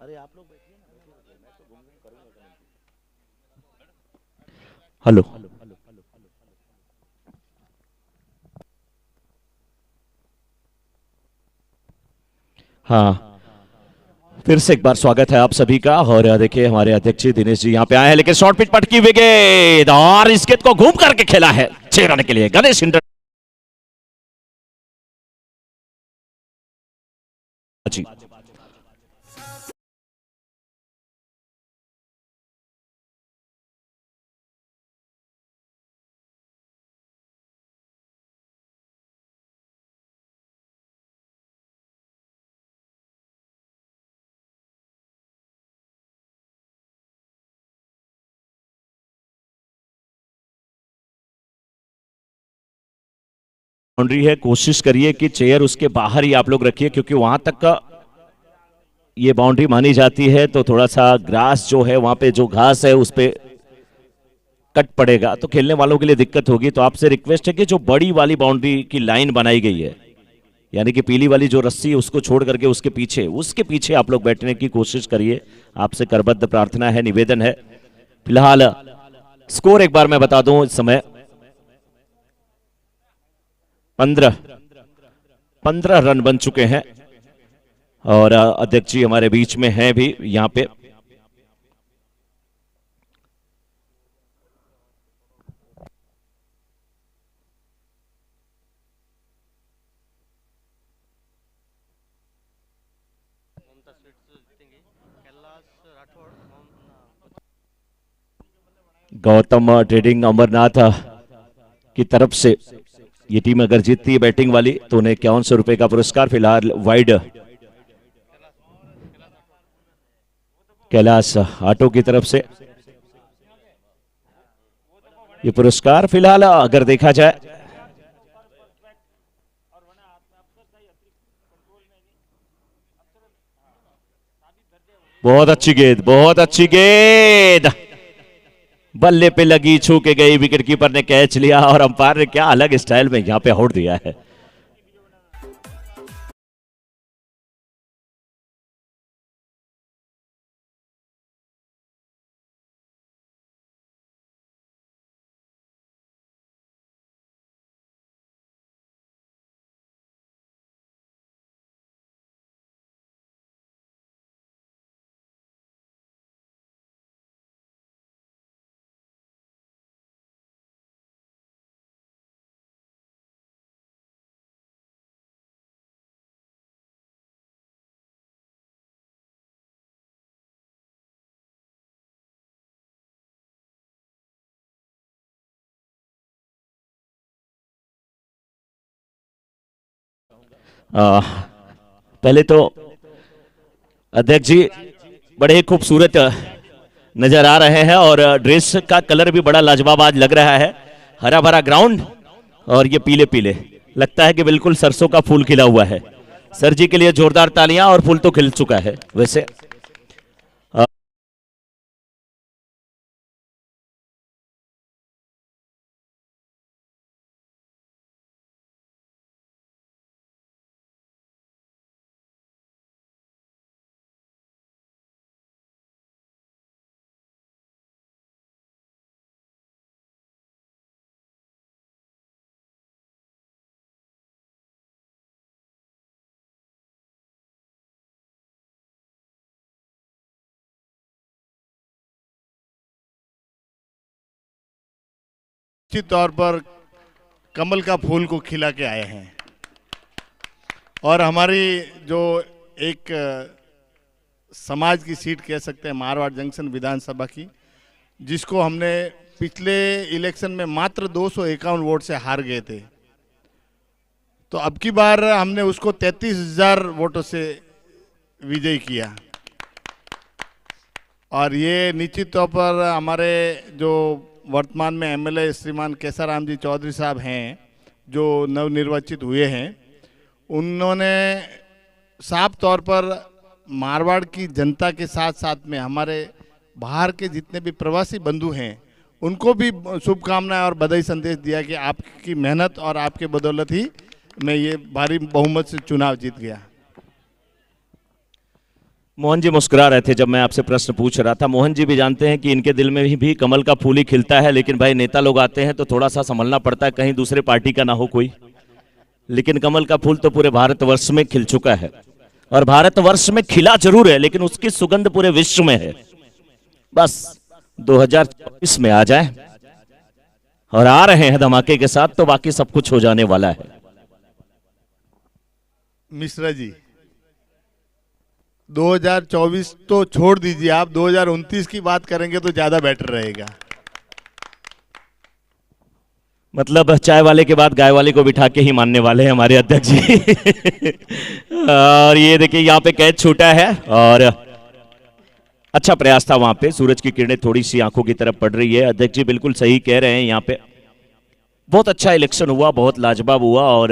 अरे आप लोग बैठिए ना, मैं तो घूम करूंगा। हेलो, हाँ, फिर से एक बार स्वागत है आप सभी का। और देखिए हमारे अध्यक्ष जी दिनेश जी यहाँ पे आए हैं, लेकिन शॉर्ट पिच पटकी हुई गेंद और इस गेंद को घूम करके खेला है 6 रन के लिए। गणेश इंटर जी। बाउंड्री है, कोशिश करिए कि चेयर उसके बाहर ही आप लोग रखिए, क्योंकि वहां तक का ये बाउंड्री मानी जाती है, तो थोड़ा सा ग्रास जो है वहां पे जो घास है उस पे कट पड़ेगा तो खेलने वालों के लिए दिक्कत होगी। तो आपसे रिक्वेस्ट है कि जो बड़ी वाली बाउंड्री की लाइन बनाई गई है, यानी कि पीली वाली जो रस्सी है उसको छोड़ करके उसके पीछे आप लोग बैठने की कोशिश करिए। आपसे करबद्ध प्रार्थना है, निवेदन है। फिलहाल स्कोर एक बार मैं बता दूं, इस समय 15 रन बन चुके हैं और अध्यक्ष जी हमारे बीच में हैं भी यहां पे। गौतम ट्रेडिंग अमरनाथ की तरफ से ये टीम अगर जीतती है बैटिंग वाली तो उन्हें 5100 रुपए का पुरस्कार। फिलहाल वाइड कैलाश ऑटो की तरफ से ये पुरस्कार। फिलहाल अगर देखा जाए बहुत अच्छी गेंद, बहुत अच्छी गेंद, बल्ले पे लगी, छू के गई, विकेट कीपर ने कैच लिया और अंपायर ने क्या अलग स्टाइल में यहां पे आउट दिया है। पहले तो अध्यक्ष जी बड़े ही खूबसूरत नजर आ रहे हैं और ड्रेस का कलर भी बड़ा लाजवाब आज लग रहा है। हरा भरा ग्राउंड और ये पीले पीले, लगता है कि बिल्कुल सरसों का फूल खिला हुआ है। सर जी के लिए जोरदार तालियां, और फूल तो खिल चुका है वैसे। निश्चित तौर पर कमल का फूल को खिला के आए हैं और हमारी जो एक समाज की सीट कह सकते हैं मारवाड़ जंक्शन विधानसभा की, जिसको हमने पिछले इलेक्शन में मात्र 251 वोट से हार गए थे, तो अब की बार हमने उसको 33,000 वोटों से विजयी किया। और ये निश्चित तौर पर हमारे जो वर्तमान में एमएलए श्रीमान केसाराम जी चौधरी साहब हैं, जो नवनिर्वाचित हुए हैं, उन्होंने साफ तौर पर मारवाड़ की जनता के साथ साथ में हमारे बाहर के जितने भी प्रवासी बंधु हैं उनको भी शुभकामनाएं और बधाई संदेश दिया कि आपकी मेहनत और आपके बदौलत ही मैं ये भारी बहुमत से चुनाव जीत गया। मोहन जी मुस्कुरा रहे थे जब मैं आपसे प्रश्न पूछ रहा था। मोहन जी भी जानते हैं कि इनके दिल में भी कमल का फूल ही खिलता है, लेकिन भाई नेता लोग आते हैं तो थोड़ा सा संभलना पड़ता है, कहीं दूसरे पार्टी का ना हो कोई। लेकिन कमल का फूल तो पूरे भारतवर्ष में खिल चुका है, और भारतवर्ष में खिला जरूर है लेकिन उसकी सुगंध पूरे विश्व में है। बस 2024 में आ जाए, और आ रहे हैं धमाके के साथ, तो बाकी सब कुछ हो जाने वाला है। मिश्रा जी, 2024 तो छोड़ दीजिए, आप 2029 की बात करेंगे तो ज़्यादा बेटर रहेगा। मतलब चाय वाले के बाद गाय वाले को बिठा के ही मानने वाले हैं हमारे अध्यक्ष जी। और ये देखिए यहाँ पे कैच छूटा है और अच्छा प्रयास था वहां पे। सूरज की किरणें थोड़ी सी आंखों की तरफ पड़ रही है। अध्यक्ष जी बिल्कुल सही कह रहे हैं, यहाँ पे बहुत अच्छा इलेक्शन हुआ, बहुत लाजवाब हुआ। और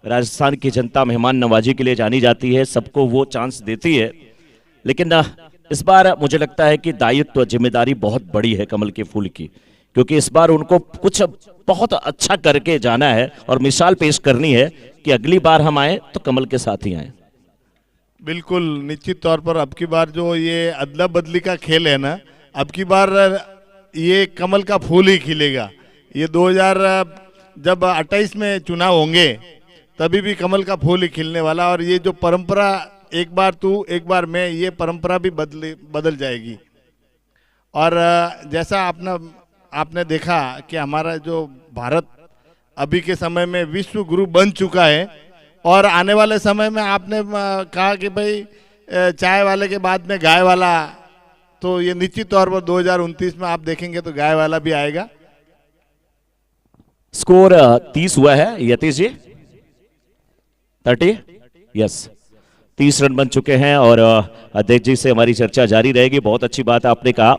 राजस्थान की जनता मेहमान नवाजी के लिए जानी जाती है, सबको वो चांस देती है। लेकिन इस बार मुझे लगता है कि दायित्व जिम्मेदारी बहुत बड़ी है कमल के फूल की, क्योंकि इस बार उनको कुछ बहुत अच्छा करके जाना है और मिसाल पेश करनी है कि अगली बार हम आए तो कमल के साथ ही आए। बिल्कुल निश्चित तौर पर अब की बार जो ये अदला बदली का खेल है ना, अब की बार ये कमल का फूल ही खिलेगा। ये 2028 में चुनाव होंगे तभी भी कमल का फूल ही खिलने वाला। और ये जो परंपरा एक बार तू एक बार मैं, ये परंपरा भी बदल जाएगी। और जैसा आपने देखा कि हमारा जो भारत अभी के समय में विश्व गुरु बन चुका है, और आने वाले समय में आपने कहा कि भाई चाय वाले के बाद में गाय वाला, तो ये निश्चित तौर पर 2029 में आप देखेंगे तो गाय वाला भी आएगा। स्कोर 30 हुआ है यतीश जी, 30 यस, 30 रन बन चुके हैं। और अध्यक्ष जी से हमारी चर्चा जारी रहेगी। बहुत अच्छी बात आपने कहा।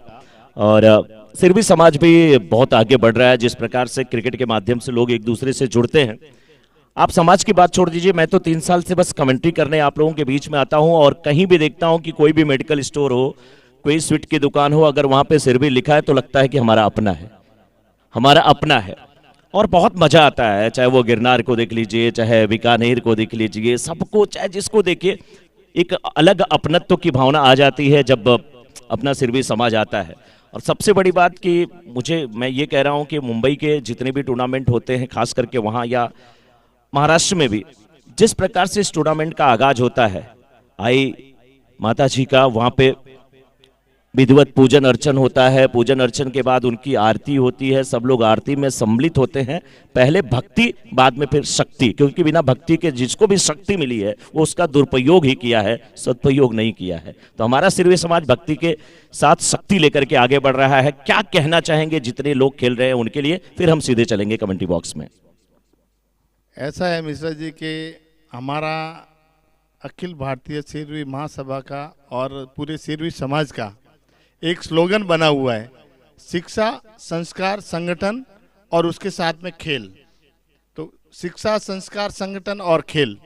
और सिरवी समाज भी बहुत आगे बढ़ रहा है, जिस प्रकार से क्रिकेट के माध्यम से लोग एक दूसरे से जुड़ते हैं। आप समाज की बात छोड़ दीजिए, मैं तो 3 साल से बस कमेंट्री करने आप लोगों के बीच में आता हूं, और कहीं भी देखता हूं कि कोई भी मेडिकल स्टोर हो, कोई स्वीट की दुकान हो, अगर वहां पे सिरवी लिखा है तो लगता है कि हमारा अपना है, हमारा अपना है। और बहुत मजा आता है, चाहे वो गिरनार को देख लीजिए, चाहे बीकानेर को देख लीजिए, सबको चाहे जिसको देखिए एक अलग अपनत्व की भावना आ जाती है जब अपना सिरवी समाज आता है। और सबसे बड़ी बात कि मैं ये कह रहा हूं कि मुंबई के जितने भी टूर्नामेंट होते हैं, खास करके वहां या महाराष्ट्र में भी, जिस प्रकार से इस टूर्नामेंट का आगाज होता है, आई माता जी का वहां पे विधिवत पूजन अर्चन होता है। पूजन अर्चन के बाद उनकी आरती होती है, सब लोग आरती में सम्मिलित होते हैं। पहले भक्ति, बाद में फिर शक्ति, क्योंकि बिना भक्ति के जिसको भी शक्ति मिली है वो उसका दुरुपयोग ही किया है, सदुपयोग नहीं किया है। तो हमारा सिरवी समाज भक्ति के साथ शक्ति लेकर के आगे बढ़ रहा है। क्या कहना चाहेंगे जितने लोग खेल रहे हैं उनके लिए, फिर हम सीधे चलेंगे कमेंट्री बॉक्स में। ऐसा है मिश्रा जी कि हमारा अखिल भारतीय सिरवी महासभा का और पूरे सिरवी समाज का एक स्लोगन बना हुआ है, शिक्षा, संस्कार, संगठन और उसके साथ में खेल। तो शिक्षा, संस्कार, संगठन और खेल,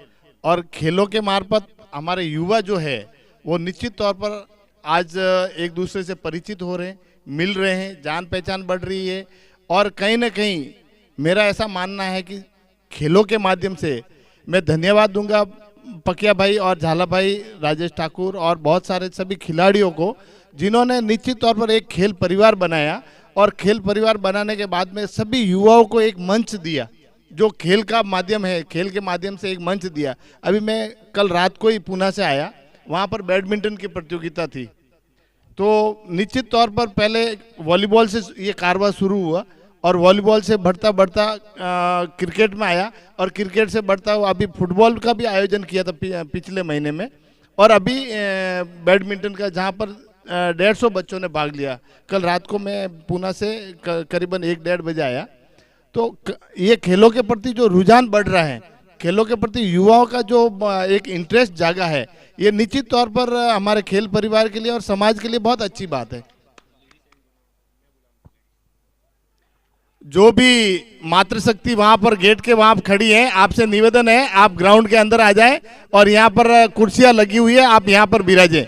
और खेलों के मार्फत हमारे युवा जो है वो निश्चित तौर पर आज एक दूसरे से परिचित हो रहे हैं, मिल रहे हैं, जान पहचान बढ़ रही है। और कहीं ना कहीं मेरा ऐसा मानना है कि खेलों के माध्यम से मैं धन्यवाद दूंगा पकिया भाई और झाला भाई, राजेश ठाकुर और बहुत सारे सभी खिलाड़ियों को, जिन्होंने निश्चित तौर पर एक खेल परिवार बनाया। और खेल परिवार बनाने के बाद में सभी युवाओं को एक मंच दिया, जो खेल का माध्यम है, खेल के माध्यम से एक मंच दिया। अभी मैं कल रात को ही पुणे से आया, वहाँ पर बैडमिंटन की प्रतियोगिता थी। तो निश्चित तौर पर पहले वॉलीबॉल से ये कारवां शुरू हुआ, और वॉलीबॉल से बढ़ता बढ़ता क्रिकेट में आया, और क्रिकेट से बढ़ता हुआ अभी फुटबॉल का भी आयोजन किया था पिछले महीने में, और अभी बैडमिंटन का, जहाँ पर 150 बच्चों ने भाग लिया। कल रात को मैं पुणे से करीबन 1-1:30 बजे आया। तो ये खेलों के प्रति जो रुझान बढ़ रहा है, खेलों के प्रति युवाओं का जो एक इंटरेस्ट जागा है, ये निश्चित तौर पर हमारे खेल परिवार के लिए और समाज के लिए बहुत अच्छी बात है। जो भी मातृशक्ति वहां पर गेट के वहां खड़ी है, आपसे निवेदन है आप ग्राउंड के अंदर आ जाए, और यहाँ पर कुर्सियां लगी हुई है, आप यहाँ पर बिराजे।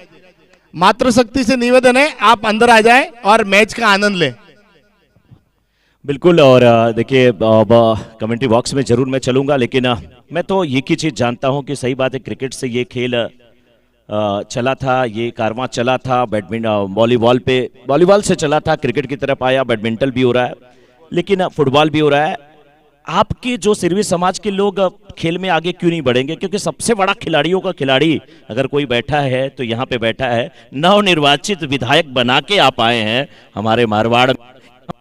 मातृशक्ति से निवेदन है आप अंदर आ जाए और मैच का आनंद लें। बिल्कुल। और देखिए अब कमेंट्री बॉक्स में जरूर मैं चलूंगा, लेकिन मैं तो एक ही चीज जानता हूं कि सही बात है, क्रिकेट से ये खेल चला था, ये कारवां चला था। बैडमिंटन, वॉलीबॉल से चला था, क्रिकेट की तरफ आया, बैडमिंटन भी हो रहा है, लेकिन फुटबॉल भी हो रहा है। आपके जो सिरवी समाज के लोग खेल में आगे क्यों नहीं बढ़ेंगे? क्योंकि सबसे बड़ा खिलाड़ियों का खिलाड़ी अगर कोई बैठा है तो यहाँ पे बैठा है, नवनिर्वाचित विधायक बना के आप आए हैं हमारे मारवाड़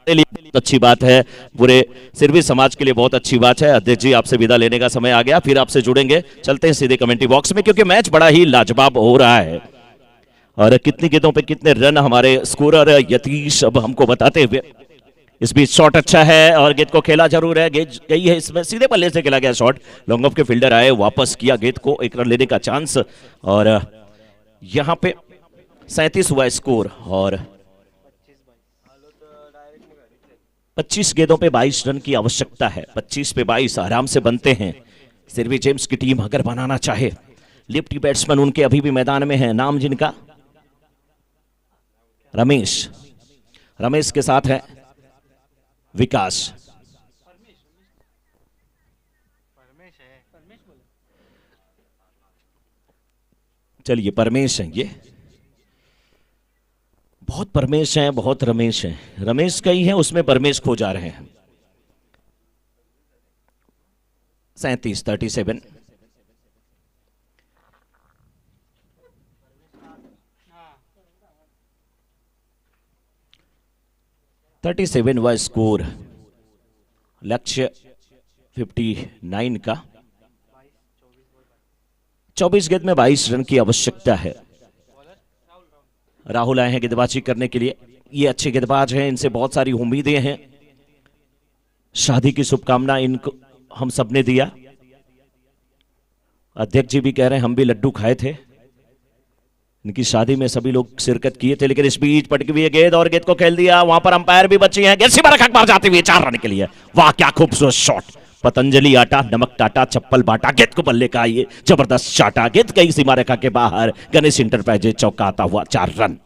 के लिए बहुत अच्छी बात है, पूरे सिरवी समाज के लिए बहुत अच्छी बात है। अध्यक्ष जी, आपसे विदा लेने का समय आ गया, फिर आपसे जुड़ेंगे। चलते हैं सीधे कमेंट्री बॉक्स में, क्योंकि मैच बड़ा ही लाजवाब हो रहा है। और कितनी गेंदों पे कितने रन हमारे स्कोरर यतीश अब हमको बताते हुए। इस बीच शॉट अच्छा है और गेंद को खेला जरूर है, गेंद गई है इसमें, सीधे पल्ले से खेला गया शॉट। लॉन्ग ऑफ के फील्डर आए, वापस किया गेंद को, एक रन लेने का चांस। और यहां पे 37 हुआ स्कोर और 25 गेंदों पे 22 रन की आवश्यकता है। 25 पे 22 आराम से बनते हैं सिरवी जेम्स की टीम अगर बनाना चाहे। लेफ्टी बैट्समैन उनके अभी भी मैदान में है, नाम जिनका रमेश, रमेश के साथ है विकास। चलिए परमेश हैं, ये बहुत परमेश हैं, बहुत रमेश हैं। रमेश कई हैं, उसमें परमेश खो जा रहे हैं। 37 37 हुआ स्कोर, लक्ष्य 59 का। 24 गेंद में 22 रन की आवश्यकता है। राहुल आए हैं गेंदबाजी करने के लिए, ये अच्छे गेंदबाज हैं, इनसे बहुत सारी उम्मीदें हैं। शादी की शुभकामना इनको हम सब ने दिया। अध्यक्ष जी भी कह रहे हैं हम भी लड्डू खाए थे, इनकी शादी में सभी लोग शिरकत किए थे। लेकिन इस बीच पटकी हुई गेंद और गेंद को खेल दिया, वहां पर अंपायर भी बची हैं। गेंद सीमा रेखा के बाहर जाती हुई 4 रन के लिए। वाह क्या खूबसूरत शॉट, पतंजलि आटा नमक टाटा चप्पल बाटा, गेंद को बल्ले का ये जबरदस्त चाटा, गेंद कई सीमा रेखा के बाहर। गणेश इंटरप्राइजेज चौका आता हुआ 4 रन।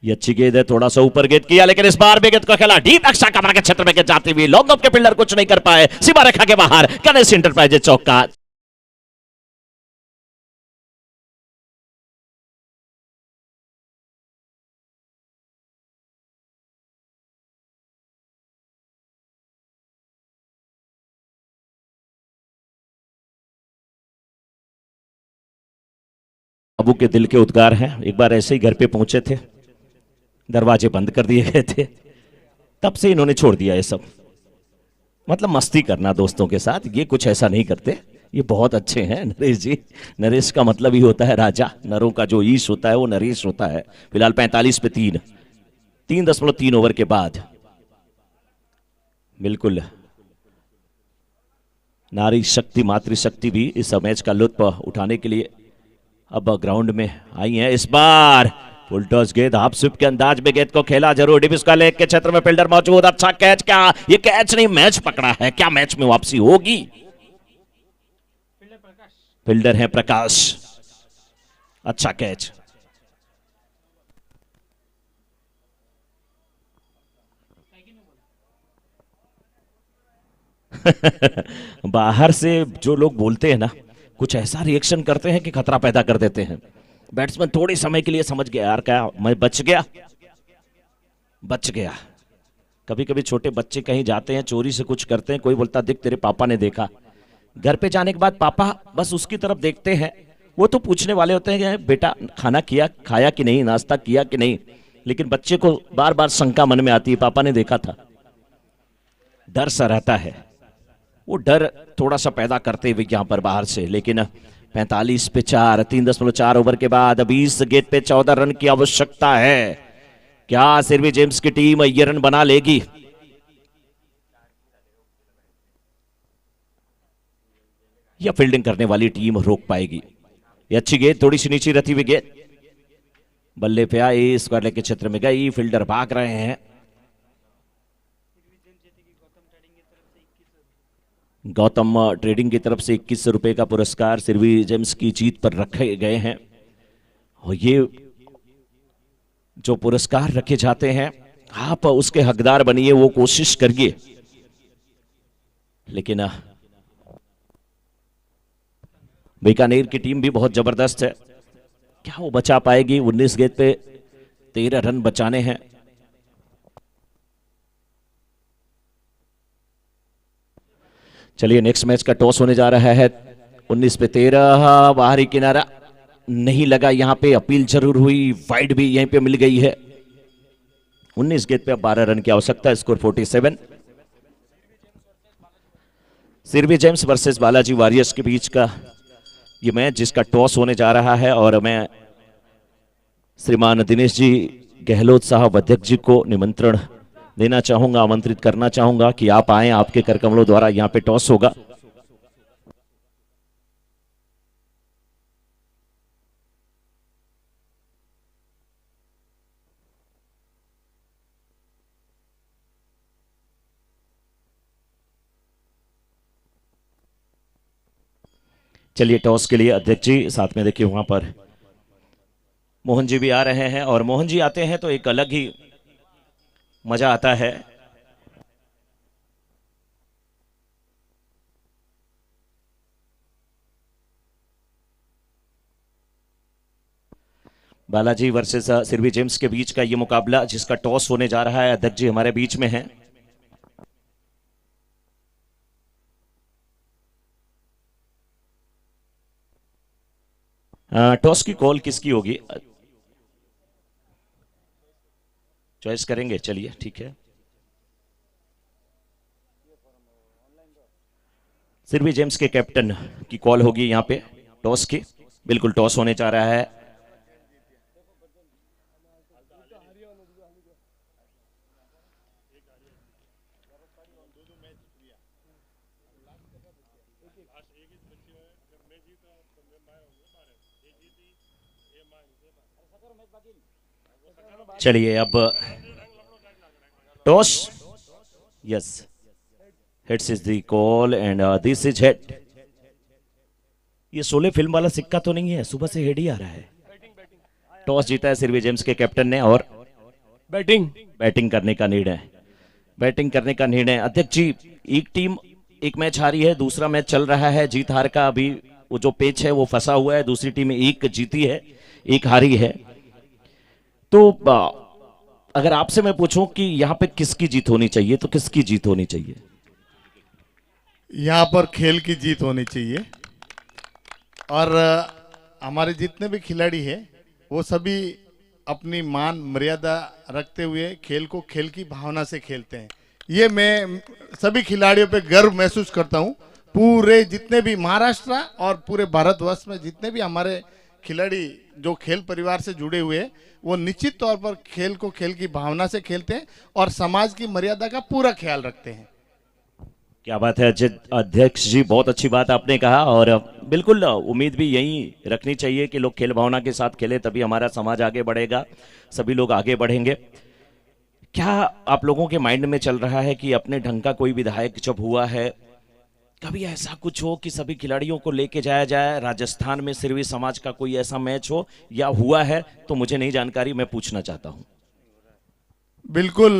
ये अच्छी गेंद है, थोड़ा सा ऊपर गेंद किया, लेकिन इस बार भी गेंद को खेला डीप एक्स्ट्रा कमर के क्षेत्र में गेंद जाती हुई। लॉन्ग ऑफ के फील्डर कुछ नहीं कर पाए, सीमा रेखा के बाहर। गणेश इंटरप्राइजेज चौका। बाबू के दिल के उद्गार हैं। एक बार ऐसे ही घर पे पहुंचे थे, दरवाजे बंद कर दिए गए थे, तब से इन्होंने छोड़ दिया ये सब। मतलब मस्ती करना दोस्तों के साथ, ये कुछ ऐसा नहीं करते, ये बहुत अच्छे हैं नरेश जी। नरेश का मतलब ही होता है राजा, नरों का जो ईश होता है वो नरेश होता है। फिलहाल 45 पे 3.3 ओवर के बाद बिल्कुल नारी शक्ति मातृशक्ति भी इस मैच का लुत्फ उठाने के लिए अब ग्राउंड में आई हैं। इस बार फुल टॉस गेंद हाफ स्विप के अंदाज में गेंद को खेला जरूर, डिप इसका लेग के क्षेत्र में फील्डर मौजूद। अच्छा कैच, क्या ये कैच नहीं मैच पकड़ा है, क्या मैच में वापसी होगी? फील्डर है प्रकाश, अच्छा कैच। बाहर से जो लोग बोलते हैं ना, कुछ ऐसा रिएक्शन करते हैं कि खतरा पैदा कर देते हैं। बैट्समैन थोड़े समय के लिए समझ गया यार, क्या मैं बच गया। कभी कभी छोटे बच्चे कहीं जाते हैं, चोरी से कुछ करते हैं, कोई बोलता देख तेरे पापा ने देखा। घर पे जाने के बाद पापा बस उसकी तरफ देखते हैं, वो तो पूछने वाले होते हैं कि बेटा खाना खाया कि नहीं, नाश्ता किया कि नहीं। लेकिन बच्चे को बार बार शंका मन में आती है, पापा ने देखा था। डर सा रहता है, वो डर थोड़ा सा पैदा करते हुए यहां पर बाहर से। लेकिन 45 पे 4, 3.4 ओवर के बाद 20 गेंद पे 14 रन की आवश्यकता है। क्या सिरवी जेम्स की टीम ये रन बना लेगी? या फील्डिंग करने वाली टीम रोक पाएगी? ये अच्छी गेंद, थोड़ी सी नीचे रखी हुई गेंद, बल्ले पे आई, स्क्वायर लेग के क्षेत्र में गई, फील्डर भाग रहे हैं। गौतम ट्रेडिंग की तरफ से 2100 रुपए का पुरस्कार सिरवी जेम्स की जीत पर रखे गए हैं। और ये जो पुरस्कार रखे जाते हैं, आप उसके हकदार बनिए, वो कोशिश करिए। लेकिन बीकानेर की टीम भी बहुत जबरदस्त है, क्या वो बचा पाएगी? 19 गेंद पे 13 रन बचाने हैं। चलिए नेक्स्ट मैच का टॉस होने जा रहा है। 19 पे 13, बाहरी किनारा नहीं लगा, यहां पे अपील जरूर हुई, वाइड भी यहीं पे मिल गई है। 19 गेंद पे अब 12 रन की आवश्यकता, score 47। Sirvi James versus Balaji warriors के बीच का ये मैच जिसका टॉस होने जा रहा है, और मैं श्रीमान दिनेश जी गहलोत साहब अध्यक्ष जी को निमंत्रण देना चाहूंगा, आमंत्रित करना चाहूंगा कि आप आए, आपके करकमलों द्वारा यहां पे टॉस होगा। चलिए टॉस के लिए अध्यक्ष जी, साथ में देखिए वहां पर मोहन जी भी आ रहे हैं, और मोहन जी आते हैं तो एक अलग ही मजा आता है। बालाजी वर्सेस सिरवी जेम्स के बीच का ये मुकाबला जिसका टॉस होने जा रहा है, अध्यक्ष जी हमारे बीच में हैं। टॉस की कॉल किसकी होगी? चॉइस करेंगे, चलिए ठीक है। सिरवी जेम्स के कैप्टन की कॉल होगी यहां पे टॉस की। बिल्कुल टॉस होने जा रहा है। चलिए अब toss, yes, hits is the call and this is head. ये शोले फिल्म वाला सिक्का तो नहीं है, सुबह से हेड ही आ रहा है। टॉस जीता है सिरवी जेम्स के कैप्टन ने, और बैटिंग करने का निर्णय, अध्यक्ष जी एक टीम एक मैच हारी है, दूसरा मैच चल रहा है, जीत हार का अभी वो जो पेच है वो फंसा हुआ है। दूसरी टीम एक जीती है, एक हारी है। तो अगर आपसे मैं पूछूं कि यहां पे किसकी जीत होनी चाहिए, तो किसकी जीत होनी चाहिए? यहाँ पर खेल की जीत होनी चाहिए, और हमारे जितने भी खिलाड़ी हैं वो सभी अपनी मान मर्यादा रखते हुए खेल को खेल की भावना से खेलते हैं। ये मैं सभी खिलाड़ियों पे गर्व महसूस करता हूँ। पूरे जितने भी महाराष्ट्र और पूरे भारतवर्ष में जितने भी हमारे खिलाड़ी जो खेल परिवार से जुड़े हुए हैं, वो निश्चित तौर पर खेल को खेल की भावना से खेलते हैं और समाज की मर्यादा का पूरा ख्याल रखते हैं। क्या बात है अध्यक्ष जी, बहुत अच्छी बात आपने कहा, और बिल्कुल उम्मीद भी यही रखनी चाहिए कि लोग खेल भावना के साथ खेले, तभी हमारा समाज आगे बढ़ेगा, सभी लोग आगे बढ़ेंगे। क्या आप लोगों के माइंड में चल रहा है कि अपने ढंग का कोई विधायक जब हुआ है, कभी ऐसा कुछ हो कि सभी खिलाड़ियों को लेके जाया जाए, राजस्थान में सिरवी समाज का कोई ऐसा मैच हो, या हुआ है तो मुझे नहीं जानकारी, मैं पूछना चाहता हूं। बिल्कुल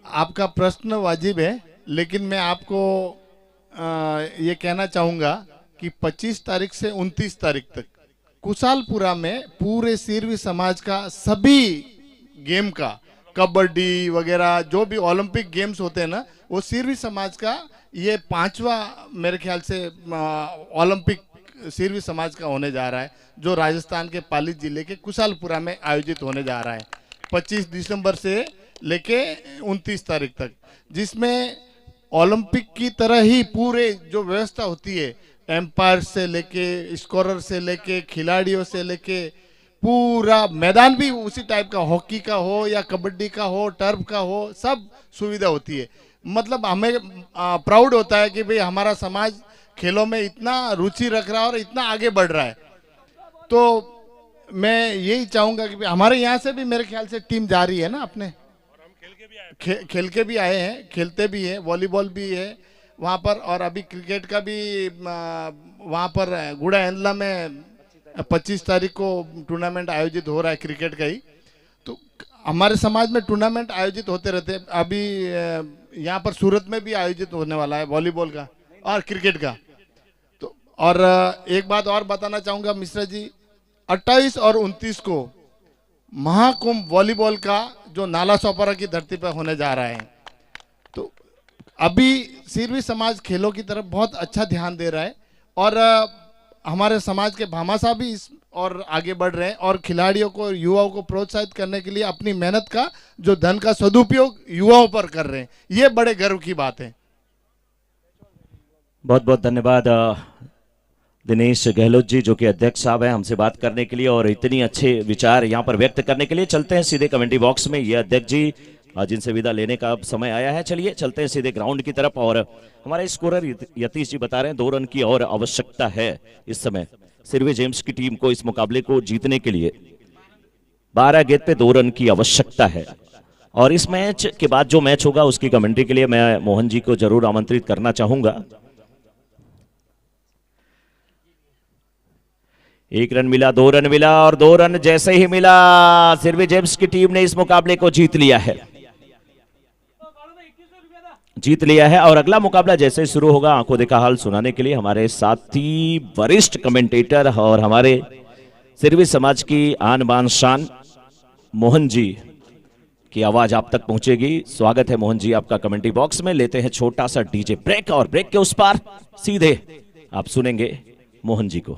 आपका प्रश्न वाजिब है, लेकिन मैं आपको ये कहना चाहूँगा कि 25 तारीख से 29 तारीख तक कुशालपुरा में पूरे सिरवी समाज का सभी गेम का, कबड्डी वगैरह जो भी ओलंपिक गेम्स होते हैं ना, वो सिरवी समाज का ये 5वां मेरे ख्याल से ओलंपिक सिरवी समाज का होने जा रहा है, जो राजस्थान के पाली जिले के कुशालपुरा में आयोजित होने जा रहा है 25 दिसंबर से लेके 29 तारीख तक, जिसमें ओलंपिक की तरह ही पूरे जो व्यवस्था होती है, एम्पायर से लेके स्कोरर से लेके खिलाड़ियों से लेके पूरा मैदान भी उसी टाइप का, हॉकी का हो या कबड्डी का हो, टर्फ का हो, सब सुविधा होती है। मतलब हमें प्राउड होता है कि भाई हमारा समाज खेलों में इतना रुचि रख रहा है और इतना आगे बढ़ रहा है। तो मैं यही चाहूँगा कि हमारे यहाँ से भी मेरे ख्याल से टीम जा रही है ना, अपने खेल के भी आए हैं, खेलते भी हैं, वॉलीबॉल भी है वहाँ पर, और अभी क्रिकेट का भी वहाँ पर गुड़ा एंडला में 25 तारीख को टूर्नामेंट आयोजित हो रहा है क्रिकेट का ही। तो हमारे समाज में टूर्नामेंट आयोजित होते रहते हैं। अभी यहाँ पर सूरत में भी आयोजित होने वाला है वॉलीबॉल का और क्रिकेट का। तो और एक बात और बताना चाहूँगा मिश्रा जी, 28 और 29 को महाकुंभ वॉलीबॉल का जो नाला सोपारा की धरती पर होने जा रहा है। तो अभी सिरवी समाज खेलों की तरफ बहुत अच्छा ध्यान दे रहा है और हमारे समाज के भामाशाह भी इस और आगे बढ़ रहे हैं और खिलाड़ियों को, युवाओं को प्रोत्साहित करने के लिए अपनी मेहनत का जो धन का सदुपयोग युवाओं पर कर रहे हैं। ये बड़े गर्व की बात है। बहुत बहुत धन्यवाद दिनेश गहलोत जी, जो कि अध्यक्ष साहब हैं, हमसे बात करने के लिए और इतनी अच्छे विचार यहाँ पर व्यक्त करने के लिए। चलते हैं सीधे कमेंट्री बॉक्स में। ये अध्यक्ष जी जिनसे विदा लेने का अब समय आया है। चलिए चलते हैं सीधे ग्राउंड की तरफ और हमारे स्कोरर यतीश जी बता रहे हैं 2 रन की और आवश्यकता है इस समय सिरवी जेम्स की टीम को इस मुकाबले को जीतने के लिए। 12 गेंद पे 2 रन की आवश्यकता है और इस मैच के बाद जो मैच होगा उसकी कमेंट्री के लिए मैं मोहन जी को जरूर आमंत्रित करना चाहूंगा। 1 रन मिला, 2 रन मिला और 2 रन जैसे ही मिला सिरवी जेम्स की टीम ने इस मुकाबले को जीत लिया है और अगला मुकाबला जैसे शुरू होगा आंखों देखा हाल सुनाने के लिए हमारे साथी वरिष्ठ कमेंटेटर और हमारे सिरवी समाज की आन बान शान मोहन जी की आवाज आप तक पहुंचेगी। स्वागत है मोहन जी आपका कमेंट्री बॉक्स में। लेते हैं छोटा सा डीजे ब्रेक और ब्रेक के उस पार सीधे आप सुनेंगे मोहन जी को।